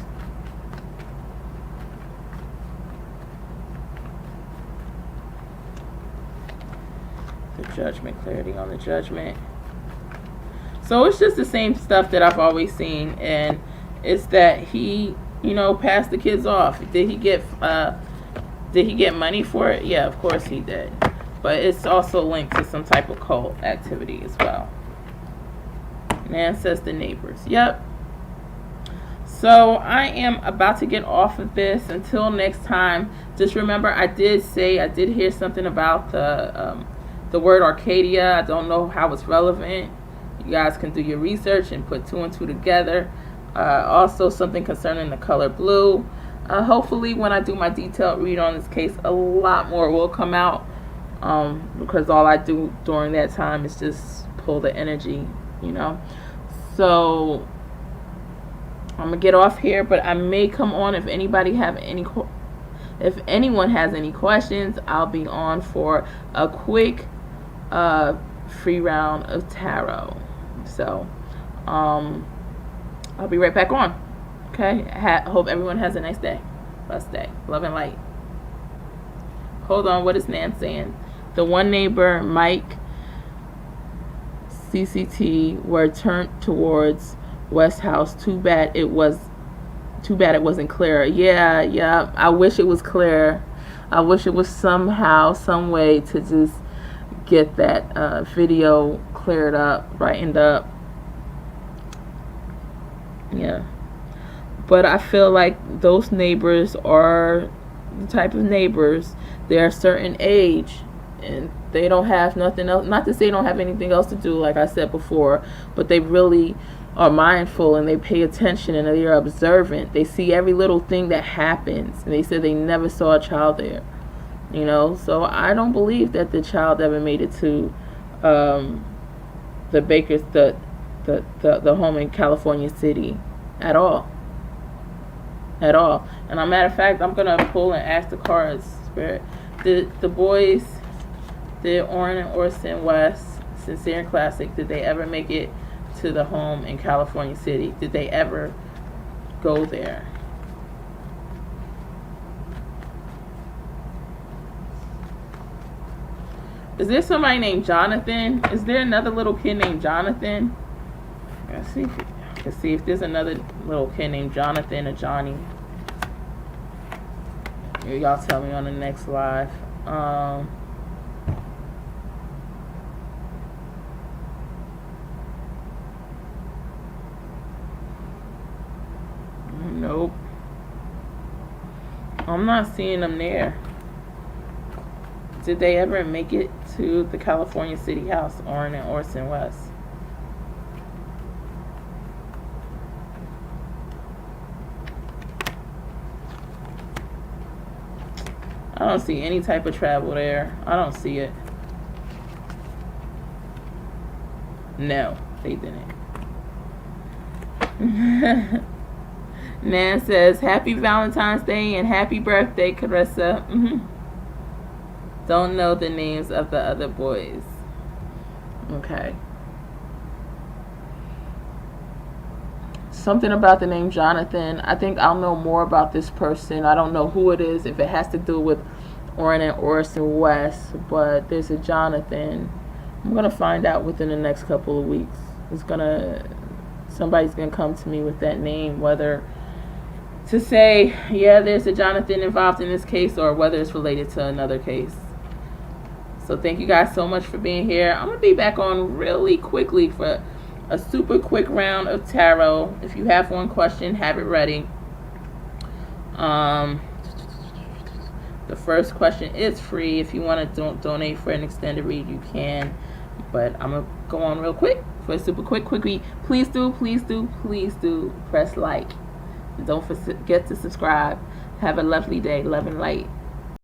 C: The Judgment. Clarity on the Judgment. So it's just the same stuff that I've always seen, and it's that he, passed the kids off. Did he get money for it? Yeah, of course he did. but it's also linked to some type of cult activity as well. Nan says the neighbors. Yep. So I am about to get off of this. Until next time, just remember I did hear something about the word Arcadia. I don't know how it's relevant. You guys can do your research and put 2 and 2 together. Also something concerning the color blue. Hopefully when I do my detailed read on this case, a lot more will come out, because all I do during that time is just pull the energy, you know. So I'm gonna get off here, but I may come on if anyone has any questions. I'll be on for a quick free round of tarot. So I'll be right back on. Okay, hope everyone has a nice day, blessed day, love and light. Hold on, what is Nan saying? The one neighbor, Mike CCT, were turned towards West House. Too bad it wasn't clear. Yeah, I wish it was clear. I wish it was somehow, some way to just get that video cleared up, brightened up. Yeah, but I feel like those neighbors are the type of neighbors, they're a certain age and they don't have nothing else, not to say they don't have anything else to do, like I said before, but they really are mindful and they pay attention and they are observant. They see every little thing that happens, and they said they never saw a child there, you know. So I don't believe that the child ever made it to the Baker's the home in California City at all. And as a matter of fact, I'm gonna pull and ask the cards, Spirit. The boys, the Orrin and Orson West, Sincere and Classic, did they ever make it to the home in California City? Did they ever go there? Is there somebody named Jonathan? Is there another little kid named Jonathan? Let's see if there's another little kid named Jonathan or Johnny. Y'all tell me on the next live. Nope. I'm not seeing them there. Did they ever make it to the California City House, Orrin and Orson West? I don't see any type of travel there. I don't see it. No, they didn't. Nan says, Happy Valentine's Day and happy birthday, Carissa. Don't know the names of the other boys. Okay. Something about the name Jonathan. I think I'll know more about this person. I don't know who it is, if it has to do with Orrin and Orson West, but there's a Jonathan. I'm going to find out within the next couple of weeks. Somebody's going to come to me with that name, whether to say, yeah, there's a Jonathan involved in this case, or whether it's related to another case. So thank you guys so much for being here. I'm going to be back on really quickly for a super quick round of tarot. If you have one question, have it ready. The first question is free. If you want to donate for an extended read, you can. But I'm going to go on real quick for a super quick read. Please do press like. And don't forget to subscribe. Have a lovely day. Love and light.